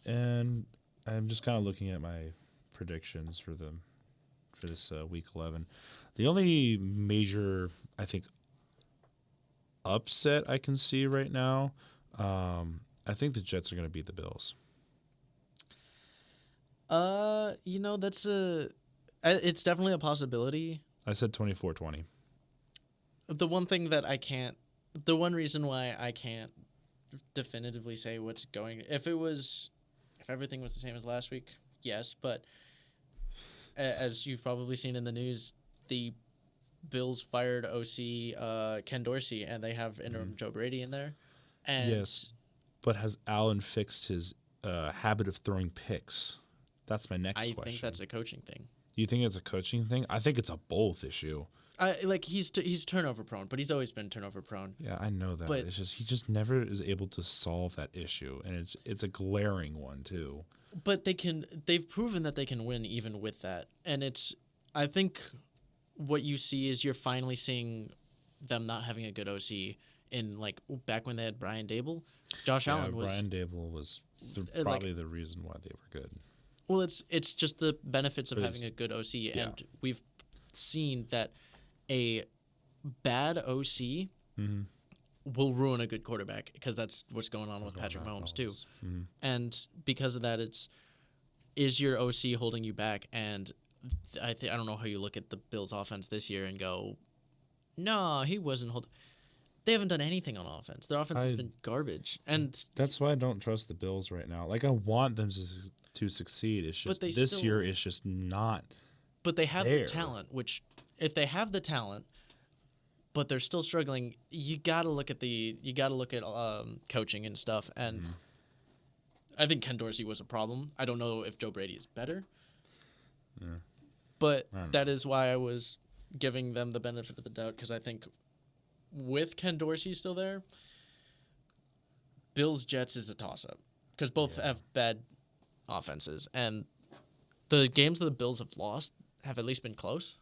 Speaker 1: and I'm just kind of looking at my predictions for this week 11. The only major, I think, upset I can see right now, I think the Jets are going to beat the Bills.
Speaker 2: It's definitely a possibility.
Speaker 1: I said 24-20.
Speaker 2: The one reason why I can't definitively say what's going, if everything was the same as last week, yes, but as you've probably seen in the news, the Bills fired OC Ken Dorsey, and they have interim Joe Brady in there. And
Speaker 1: yes, but has Allen fixed his habit of throwing picks? That's my next question.
Speaker 2: I think that's a coaching thing.
Speaker 1: You think it's a coaching thing? I think it's a both issue.
Speaker 2: He's turnover prone, but he's always been turnover prone.
Speaker 1: Yeah, I know that. But it's just he just never is able to solve that issue, and it's a glaring one too.
Speaker 2: But they've proven that they can win even with that, and I think what you see is you're finally seeing them not having a good OC in like back when they had Brian Daboll. Brian
Speaker 1: Daboll was probably the reason why they were good.
Speaker 2: Well, it's just the benefits of having a good OC, and we've seen that a bad OC will ruin a good quarterback, because that's what's going on with Patrick Mahomes too. And because of that, is your OC holding you back? And I don't know how you look at the Bills' offense this year and go, no, he wasn't holding. They haven't done anything on offense. Their offense has been garbage, and
Speaker 1: that's why I don't trust the Bills right now. Like, I want them to succeed. It's just this year it's just not.
Speaker 2: But they have the talent. Which, if they have the talent, but they're still struggling, you got to look at coaching and stuff. And I think Ken Dorsey was a problem. I don't know if Joe Brady is better. Yeah. But that is why I was giving them the benefit of the doubt, because I think with Ken Dorsey still there, Bills-Jets is a toss-up, because both have bad offenses. And the games that the Bills have lost have at least been close.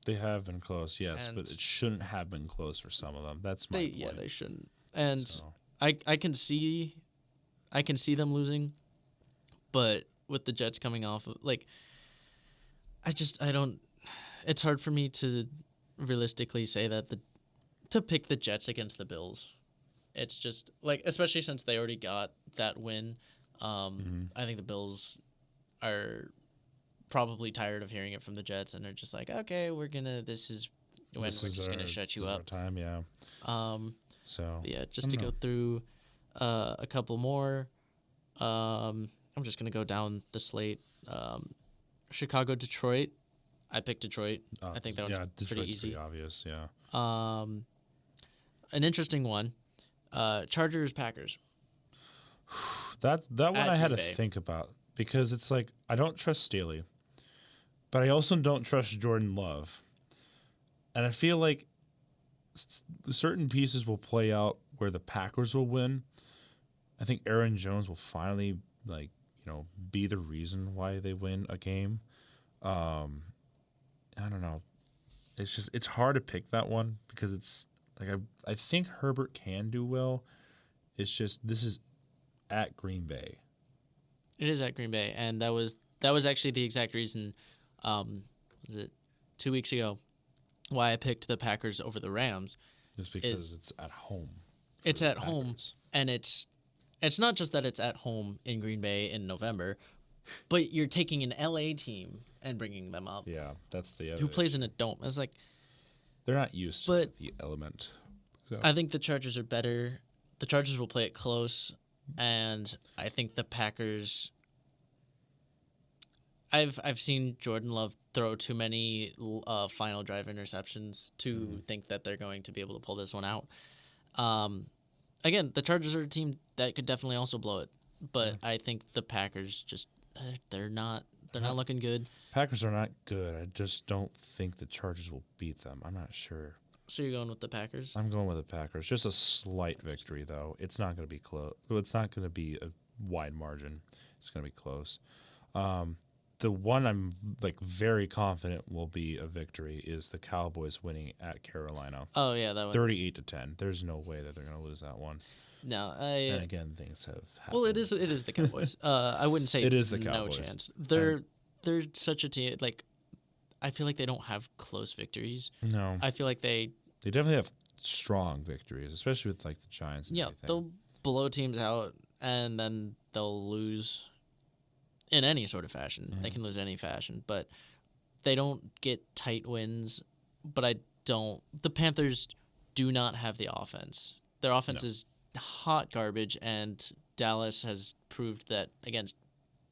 Speaker 1: They have been close, yes,
Speaker 2: And
Speaker 1: but it shouldn't have been close for some of them. That's my point.
Speaker 2: Yeah, they shouldn't. And
Speaker 1: So,
Speaker 2: I can see them losing, but with the Jets coming off, like, I don't. It's hard for me to realistically say that to pick the Jets against the Bills. It's just like, especially since they already got that win. I think the Bills are probably tired of hearing it from the Jets, and they're just like, okay, this is when we're just gonna shut you up.
Speaker 1: Time, yeah. So
Speaker 2: Yeah, just to go through a couple more. I'm just gonna go down the slate. Chicago, Detroit. I picked Detroit. I think that one's
Speaker 1: Detroit's
Speaker 2: pretty easy.
Speaker 1: Pretty obvious, yeah.
Speaker 2: An interesting one. Chargers, Packers.
Speaker 1: That one
Speaker 2: At
Speaker 1: I had
Speaker 2: Green
Speaker 1: to
Speaker 2: Bay.
Speaker 1: think about because it's like I don't trust Staley, but I also don't trust Jordan Love, and I feel like certain pieces will play out where the Packers will win. I think Aaron Jones will finally be the reason why they win a game. I don't know. It's hard to pick that one because it's like I think Herbert can do well. It's just this is at Green Bay.
Speaker 2: It is at Green Bay, and that was actually the exact reason. Was it 2 weeks ago? Why I picked the Packers over the Rams?
Speaker 1: Just because it's at home.
Speaker 2: It's at home, and it's not just that it's at home in Green Bay in November, but you're taking an LA team and bringing them up.
Speaker 1: Yeah, that's the other.
Speaker 2: Who plays in a dome? It's like
Speaker 1: they're not used to the element. So.
Speaker 2: I think the Chargers are better. The Chargers will play it close, and I think the Packers. I've seen Jordan Love throw too many final drive interceptions to think that they're going to be able to pull this one out. Again, the Chargers are a team that could definitely also blow it, but I think the Packers just they're not looking good.
Speaker 1: Packers are not good. I just don't think the Chargers will beat them. I'm not sure.
Speaker 2: So you're going with the Packers?
Speaker 1: I'm going with the Packers. Just a slight victory, though. It's not going to be close. Well, it's not going to be a wide margin. It's going to be close. The one I'm very confident will be a victory is the Cowboys winning at Carolina.
Speaker 2: Oh yeah, that was
Speaker 1: 38-10. There's no way that they're going to lose that one.
Speaker 2: No,
Speaker 1: and again, things have happened.
Speaker 2: Well, it is the Cowboys. I wouldn't say
Speaker 1: it is the Cowboys.
Speaker 2: No chance. They're such a team. Like, I feel like they don't have close victories.
Speaker 1: No,
Speaker 2: I feel like they
Speaker 1: definitely have strong victories, especially with the Giants. And everything.
Speaker 2: They'll blow teams out and then they'll lose in any sort of fashion. Mm-hmm. They can lose any fashion, but they don't get tight wins. But the Panthers do not have the offense. Their offense is hot garbage, and Dallas has proved that against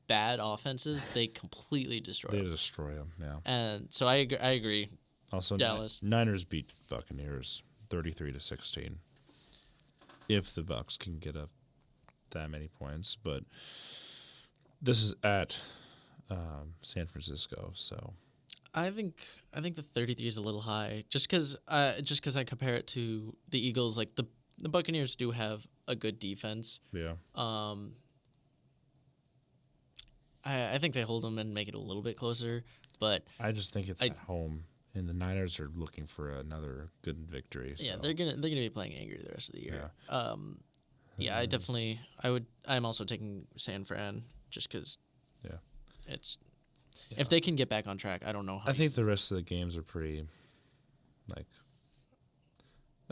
Speaker 2: bad offenses, they completely destroy them.
Speaker 1: They destroy them, yeah.
Speaker 2: And so I agree.
Speaker 1: Also,
Speaker 2: Dallas.
Speaker 1: Niners beat Buccaneers 33-16. If the Bucs can get up that many points, but this is at San Francisco, so
Speaker 2: I think the 33 is a little high, just because I compare it to the Eagles. Like the Buccaneers do have a good defense.
Speaker 1: Yeah.
Speaker 2: I think they hold them and make it a little bit closer, but
Speaker 1: I just think it's at home, and the Niners are looking for another good victory.
Speaker 2: Yeah,
Speaker 1: so.
Speaker 2: they're gonna be playing angry the rest of the year. Yeah. I'm also taking San Fran just because.
Speaker 1: Yeah.
Speaker 2: It's if they can get back on track, I don't know how.
Speaker 1: I think the rest of the games are pretty,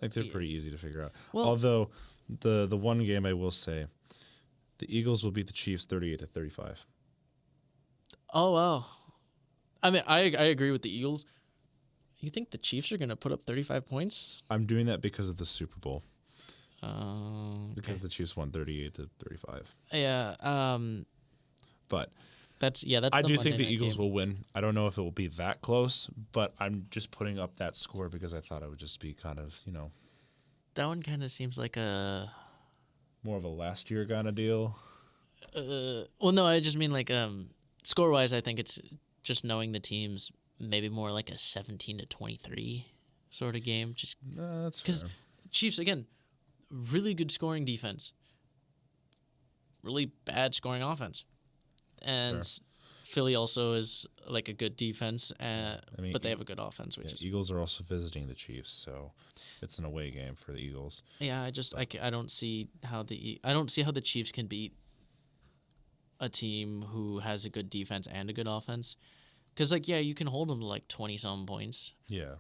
Speaker 1: they're pretty easy to figure out. Well, although the one game I will say, the Eagles will beat the Chiefs 38-35.
Speaker 2: Oh wow! I mean, I agree with the Eagles. You think the Chiefs are going to put up 35 points?
Speaker 1: I'm doing that because of the Super Bowl.
Speaker 2: Because
Speaker 1: the Chiefs won 38-35.
Speaker 2: Yeah.
Speaker 1: But
Speaker 2: that's.
Speaker 1: I do think the Eagles will win. I don't know if it will be that close, but I'm just putting up that score because I thought it would just be kind of
Speaker 2: That one kind of seems like a
Speaker 1: more of a last year kind of deal.
Speaker 2: Well, no, I just mean score wise. I think it's just knowing the teams. Maybe more like a 17-23 sort of game. Just
Speaker 1: that's
Speaker 2: because Chiefs again, really good scoring defense, really bad scoring offense, and Philly also is like a good defense, but they have a good offense, which is
Speaker 1: Eagles are also visiting the Chiefs, so it's an away game for the Eagles.
Speaker 2: yeah. I don't see how the Chiefs can beat a team who has a good defense and a good offense, because you can hold them to like 20-some points.
Speaker 1: Yeah,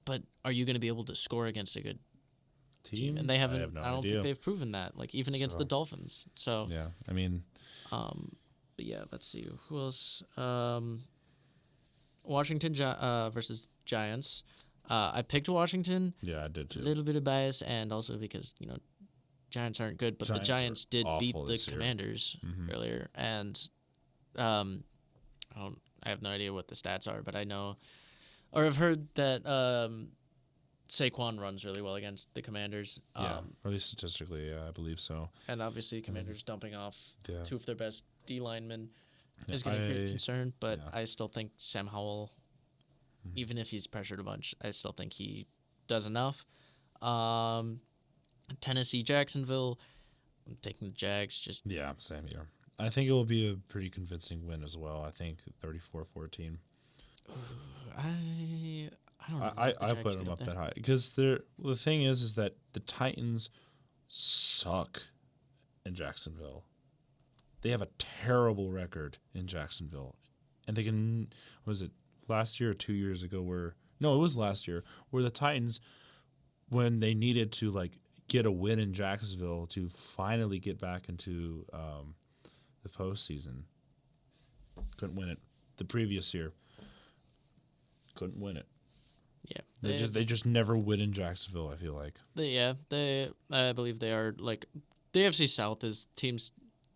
Speaker 2: but are you going to be able to score against a good team? And they haven't. I don't think they've proven that. Like even against the Dolphins. So
Speaker 1: yeah, I mean,
Speaker 2: but yeah, let's see who else. Washington versus Giants. I picked Washington.
Speaker 1: Yeah, I did too.
Speaker 2: A little bit of bias, and also because Giants aren't good, but the Giants did beat the Commanders earlier, and I have no idea what the stats are, but I know, or I've heard that Saquon runs really well against the Commanders.
Speaker 1: Or at least statistically, I believe so.
Speaker 2: And obviously, Commanders dumping off two of their best D linemen is going to create concern, but I still think Sam Howell, even if he's pressured a bunch, I still think he does enough. Tennessee, Jacksonville, I'm taking the Jags.
Speaker 1: Same here. I think it will be a pretty convincing win as well. I think 34-14.
Speaker 2: I don't know.
Speaker 1: I put them up that high because the thing is that the Titans suck in Jacksonville. They have a terrible record in Jacksonville, and they can. Was it last year or 2 years ago? It was last year where the Titans, when they needed to get a win in Jacksonville to finally get back into the postseason, couldn't win it. The previous year, couldn't win it.
Speaker 2: Yeah,
Speaker 1: they just never win in Jacksonville. I feel like.
Speaker 2: I believe they are the AFC South is teams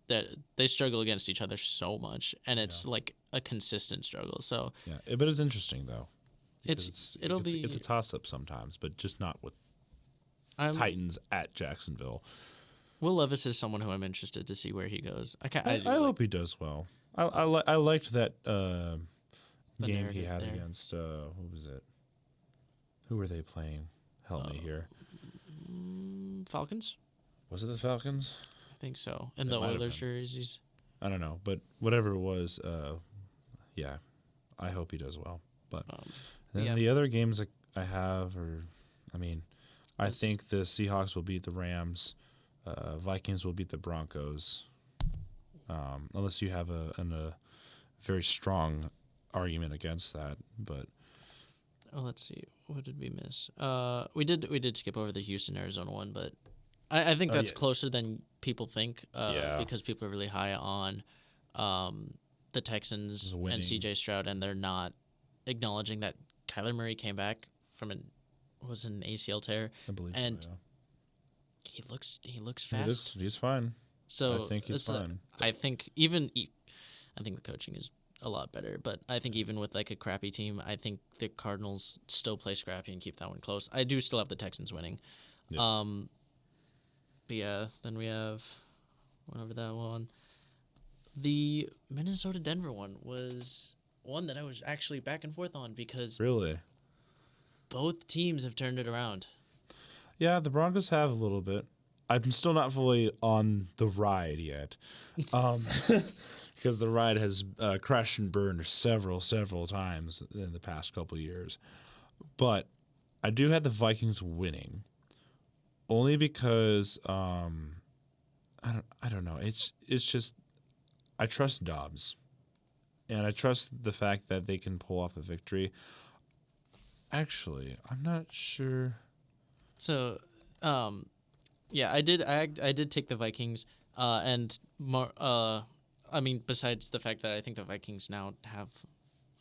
Speaker 2: that they struggle against each other so much, and it's like a consistent struggle. So
Speaker 1: but it's interesting though.
Speaker 2: It's
Speaker 1: a toss up sometimes, but just not with Titans at Jacksonville.
Speaker 2: Will Levis is someone who I'm interested to see where he goes.
Speaker 1: I hope he does well. I liked that game he had against who was it? Who were they playing? Help me here.
Speaker 2: Falcons?
Speaker 1: Was it the Falcons?
Speaker 2: I think so. And the Oilers jerseys.
Speaker 1: I don't know, but whatever it was, I hope he does well. But then the other games that I have I think the Seahawks will beat the Rams. Vikings will beat the Broncos. Unless you have a very strong argument against that, but
Speaker 2: let's see. What did we miss? We did skip over the Houston Arizona one, but I think that's closer than people think. Because people are really high on the Texans and CJ Stroud, and they're not acknowledging that Kyler Murray came back from an ACL tear.
Speaker 1: I believe
Speaker 2: and
Speaker 1: so,
Speaker 2: he looks fast.
Speaker 1: He's fine.
Speaker 2: So
Speaker 1: I think he's fine.
Speaker 2: I think the coaching is a lot better, but I think even with a crappy team, I think the Cardinals still play scrappy and keep that one close. I do still have the Texans winning.
Speaker 1: Yeah.
Speaker 2: But then we have whatever that one. The Minnesota-Denver one was one that I was actually back and forth on because
Speaker 1: really
Speaker 2: both teams have turned it around.
Speaker 1: Yeah, the Broncos have a little bit. I'm still not fully on the ride yet, because the ride has crashed and burned several times in the past couple of years. But I do have the Vikings winning, only because I don't know. It's just I trust Dobbs, and I trust the fact that they can pull off a victory. Actually, I'm not sure.
Speaker 2: So, I did take the Vikings, and more. Besides the fact that I think the Vikings now have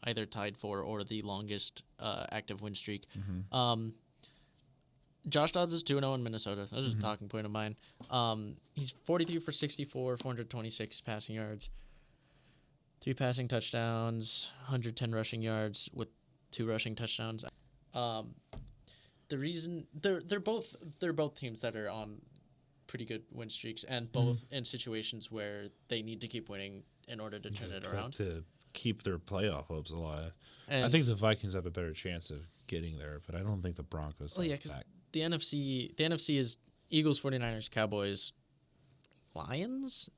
Speaker 2: either tied for or the longest active win streak.
Speaker 1: Mm-hmm.
Speaker 2: Josh Dobbs is 2-0 in Minnesota. That was a talking point of mine. He's 43 for 64, 426 passing yards, 3 passing touchdowns, 110 rushing yards with 2 rushing touchdowns. The reason they're both teams that are on pretty good win streaks, and both in situations where they need to keep winning in order to turn it around
Speaker 1: to keep their playoff hopes alive.
Speaker 2: And
Speaker 1: I think the Vikings have a better chance of getting there, but I don't think the Broncos.
Speaker 2: Well, yeah, because the NFC is Eagles, 49ers, Cowboys, Lions,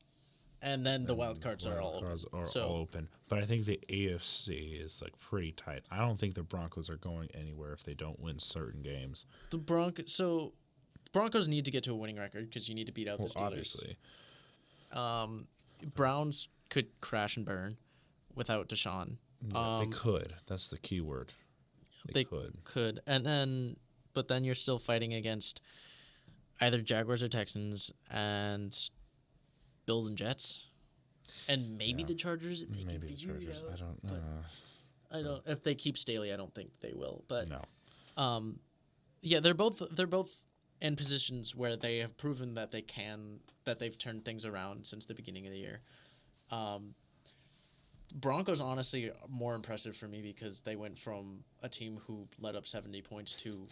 Speaker 2: and then the wild cards are all open.
Speaker 1: All open. But I think the AFC is like pretty tight. I don't think the Broncos are going anywhere if they don't win certain games.
Speaker 2: The Broncos need to get to a winning record because you need to beat out the Steelers.
Speaker 1: Obviously.
Speaker 2: Browns could crash and burn without Deshaun.
Speaker 1: Yeah, they could. That's the key word. They could. But then you're still fighting against either Jaguars or Texans and Bills and Jets. And maybe the Chargers. Maybe the Chargers. I don't know.
Speaker 2: I don't. If they keep Staley, I don't think they will. But
Speaker 1: no.
Speaker 2: Yeah, they're both in positions where they have proven that they've turned things around since the beginning of the year. Broncos honestly are more impressive for me because they went from a team who let up 70 points to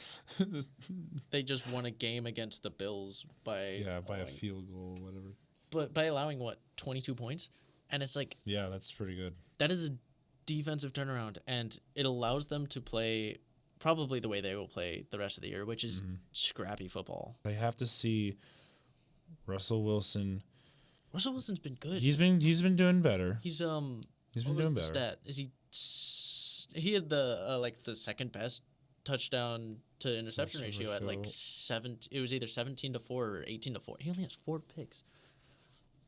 Speaker 2: they just won a game against the Bills by
Speaker 1: a field goal or whatever.
Speaker 2: But by allowing 22 points, and it's like
Speaker 1: that's pretty good.
Speaker 2: That is a defensive turnaround, and it allows them to play probably the way they will play the rest of the year, which is scrappy football.
Speaker 1: They have to see Russell Wilson.
Speaker 2: Russell Wilson's been good.
Speaker 1: He's been doing better.
Speaker 2: He's been doing better. Stat? He had the second best touchdown to interception ratio at like 7. It was either 17-4 or 18-4. He only has 4 picks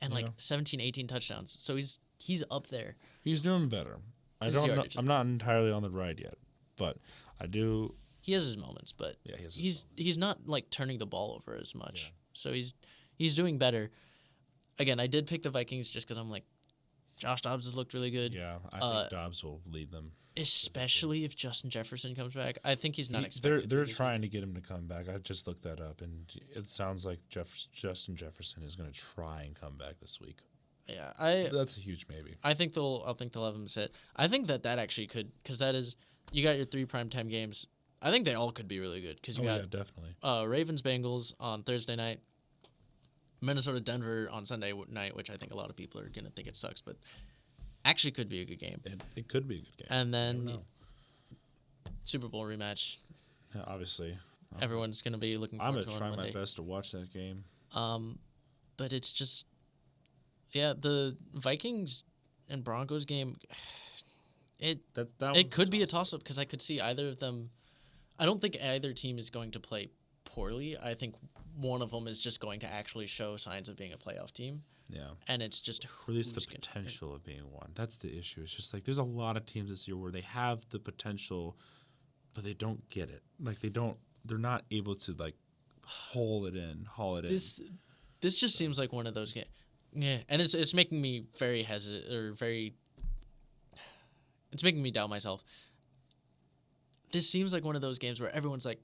Speaker 2: and 17, 18 touchdowns. So he's up there.
Speaker 1: He's doing better. I'm not entirely on the ride yet, but I do.
Speaker 2: He has his moments, but he's not like turning the ball over as much. Yeah. So he's doing better. Again, I did pick the Vikings just because I'm like, Josh Dobbs has looked really good.
Speaker 1: Yeah, I think Dobbs will lead them.
Speaker 2: Especially if Justin Jefferson comes back. I think he's not expected.
Speaker 1: They're trying to get him to come back. I just looked that up, and it sounds like Justin Jefferson is going to try and come back this week.
Speaker 2: Yeah,
Speaker 1: that's a huge maybe.
Speaker 2: I think they'll have him sit. I think that actually could, because that is, you got your 3 primetime games. I think they all could be really good because you got
Speaker 1: definitely
Speaker 2: Ravens Bengals on Thursday night. Minnesota Denver on Sunday night, which I think a lot of people are going to think it sucks, but actually could be a good game.
Speaker 1: It could be a good game.
Speaker 2: And then Super Bowl rematch.
Speaker 1: Yeah, obviously.
Speaker 2: Everyone's going to be looking forward to it.
Speaker 1: I'm going to try my best to watch that game.
Speaker 2: But it's just, the Vikings and Broncos game, it could be a toss-up because I could see either of them. I don't think either team is going to play poorly. I think one of them is just going to actually show signs of being a playoff team.
Speaker 1: Yeah.
Speaker 2: And it's just
Speaker 1: or at least the potential of being one. That's the issue. It's just like there's a lot of teams this year where they have the potential, but they don't get it. Like they're not able to like haul it in.
Speaker 2: This just seems like one of those games. Yeah, and it's making me very hesitant it's making me doubt myself. This seems like one of those games where everyone's like,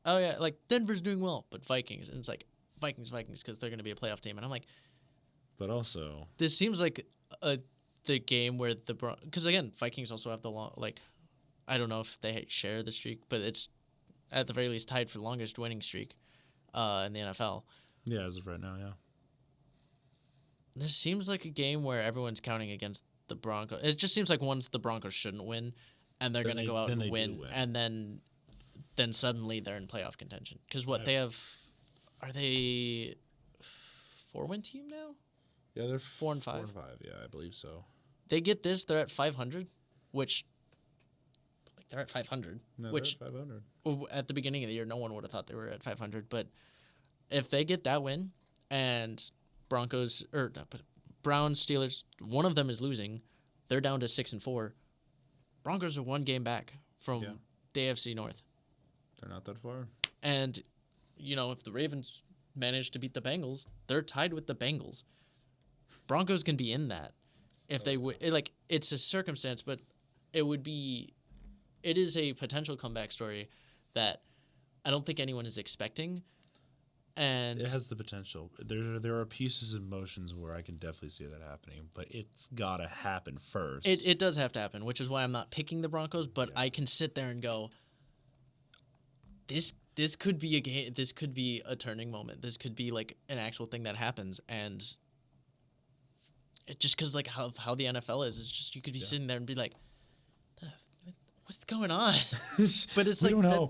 Speaker 2: oh yeah, like Denver's doing well, but Vikings, and it's like Vikings because they're going to be a playoff team, and I'm like,
Speaker 1: but also
Speaker 2: this seems like the game where because again Vikings also have the long, like, I don't know if they share the streak, but it's at the very least tied for the longest winning streak in the NFL.
Speaker 1: Yeah, as of right now, yeah.
Speaker 2: This seems like a game where everyone's counting against the Broncos. It just seems like once the Broncos shouldn't win, and they're going to go out and win, and then suddenly they're in playoff contention. Because they have, are they 4-win team now?
Speaker 1: Yeah, they're
Speaker 2: 4-5.
Speaker 1: 4-5, yeah, I believe so.
Speaker 2: They get this, they're at 500, which, like, they're at 500.
Speaker 1: No,
Speaker 2: which
Speaker 1: they're at 500.
Speaker 2: At the beginning of the year, no one would have thought they were at 500. But if they get that win, and Browns, Steelers, one of them is losing, they're down to 6-4. Broncos are one game back from the AFC North.
Speaker 1: They're not that far.
Speaker 2: And, if the Ravens manage to beat the Bengals, they're tied with the Bengals. Broncos can be in that. If they would, it's a circumstance, but it is a potential comeback story that I don't think anyone is expecting. And
Speaker 1: it has the potential. There are pieces and motions where I can definitely see that happening, but it's got to happen first.
Speaker 2: It does have to happen, which is why I'm not picking the Broncos, but I can sit there and go, this could be a game. This could be a turning moment. This could be like an actual thing that happens, and it just because like how the NFL is just you could be sitting there and be like, what's going on? But it's
Speaker 1: We
Speaker 2: like
Speaker 1: don't know.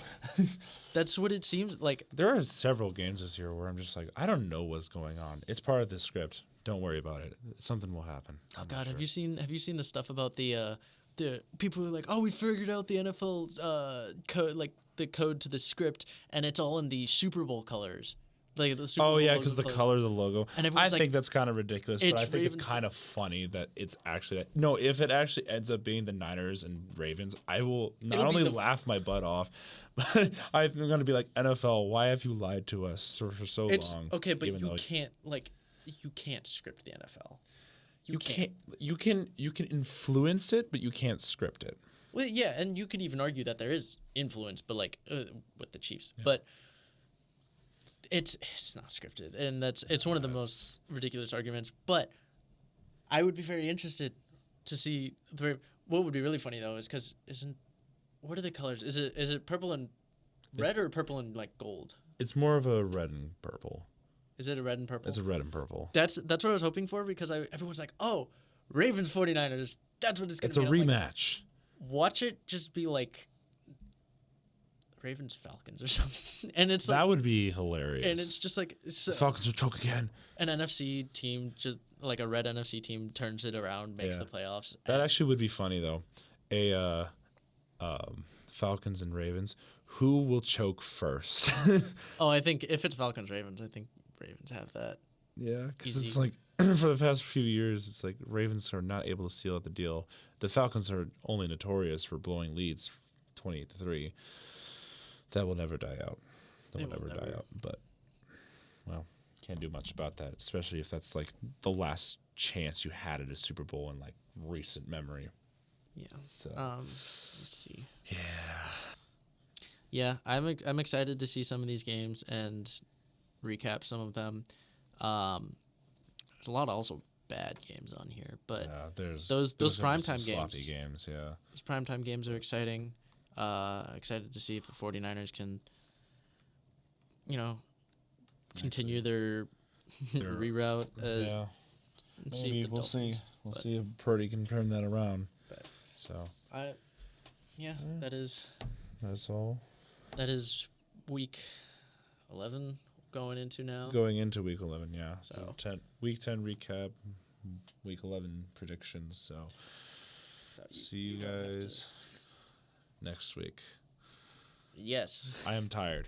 Speaker 2: that's what it seems like.
Speaker 1: There are several games this year where I'm just like, I don't know what's going on. It's part of the script. Don't worry about it. Something will happen.
Speaker 2: Oh
Speaker 1: I'm
Speaker 2: God,
Speaker 1: not
Speaker 2: have
Speaker 1: sure.
Speaker 2: you seen the stuff about the people who are like, oh, we figured out the NFL code, like the code to the script, and it's all in the Super Bowl colors, like the Super
Speaker 1: Oh
Speaker 2: Bowl
Speaker 1: yeah,
Speaker 2: logo
Speaker 1: because the
Speaker 2: colors.
Speaker 1: color of the logo.
Speaker 2: And
Speaker 1: I
Speaker 2: everyone's
Speaker 1: think
Speaker 2: like,
Speaker 1: that's kind of ridiculous, but
Speaker 2: it's
Speaker 1: I think it's
Speaker 2: Ravens-
Speaker 1: kind of funny that it's actually no. If it actually ends up being the Niners and Ravens, I will not
Speaker 2: It'll be
Speaker 1: only
Speaker 2: the-
Speaker 1: laugh my butt off, but I'm going to be like, NFL, why have you lied to us for so
Speaker 2: It's
Speaker 1: long?
Speaker 2: okay, but
Speaker 1: even
Speaker 2: you
Speaker 1: though
Speaker 2: can't script the NFL.
Speaker 1: you can't. You can influence it, but you can't script it.
Speaker 2: Well, yeah, and you could even argue that there is influence, but like with the Chiefs, but it's not scripted, and it's one of the most ridiculous arguments. But I would be very interested to see what would be really funny though is because what are the colors? Is it purple and red or purple and like gold?
Speaker 1: It's more of a red and purple.
Speaker 2: Is it a red and purple?
Speaker 1: It's a red and purple.
Speaker 2: That's what I was hoping for because everyone's like, oh, Ravens 49ers. That's what it's gonna
Speaker 1: It's a
Speaker 2: be. And I'm like,
Speaker 1: rematch.
Speaker 2: watch it just be like Ravens Falcons or something, and it's like,
Speaker 1: That would be hilarious.
Speaker 2: and it's just like
Speaker 1: the Falcons will choke again.
Speaker 2: an NFC team, just like a red NFC team, turns it around, makes
Speaker 1: Yeah.
Speaker 2: the playoffs.
Speaker 1: That
Speaker 2: and-
Speaker 1: actually would be funny though. Falcons and Ravens. Who will choke first?
Speaker 2: oh, I think if it's Falcons Ravens, I think Ravens have that.
Speaker 1: Yeah, because
Speaker 2: Easy.
Speaker 1: it's like for the past few years, it's like Ravens are not able to seal out the deal. The Falcons are only notorious for blowing leads, 28-3. That will never die out. That
Speaker 2: It
Speaker 1: will
Speaker 2: will
Speaker 1: never die
Speaker 2: never.
Speaker 1: out. But well, can't do much about that, especially if that's like the last chance you had at a Super Bowl in like recent memory.
Speaker 2: Yeah.
Speaker 1: So
Speaker 2: Let's see.
Speaker 1: yeah,
Speaker 2: Yeah, I'm excited to see some of these games and recap some of them. There's a lot of also bad games on here, but
Speaker 1: yeah. There's
Speaker 2: those
Speaker 1: there's gonna be
Speaker 2: primetime
Speaker 1: some
Speaker 2: games.
Speaker 1: sloppy games. Yeah.
Speaker 2: those primetime games are exciting. Excited to see if the 49ers can, continue their
Speaker 1: Their-
Speaker 2: reroute.
Speaker 1: Yeah.
Speaker 2: And see
Speaker 1: Maybe
Speaker 2: if the
Speaker 1: we'll see.
Speaker 2: Dolphins-
Speaker 1: We'll
Speaker 2: but-
Speaker 1: see if Purdy can turn that around.
Speaker 2: But-
Speaker 1: So
Speaker 2: that is
Speaker 1: that's all.
Speaker 2: week 11 going into now.
Speaker 1: Going into week 11, yeah.
Speaker 2: So-
Speaker 1: week 10 recap, week 11 predictions. So see you
Speaker 2: don't have to-
Speaker 1: guys next week.
Speaker 2: Yes.
Speaker 1: I am tired.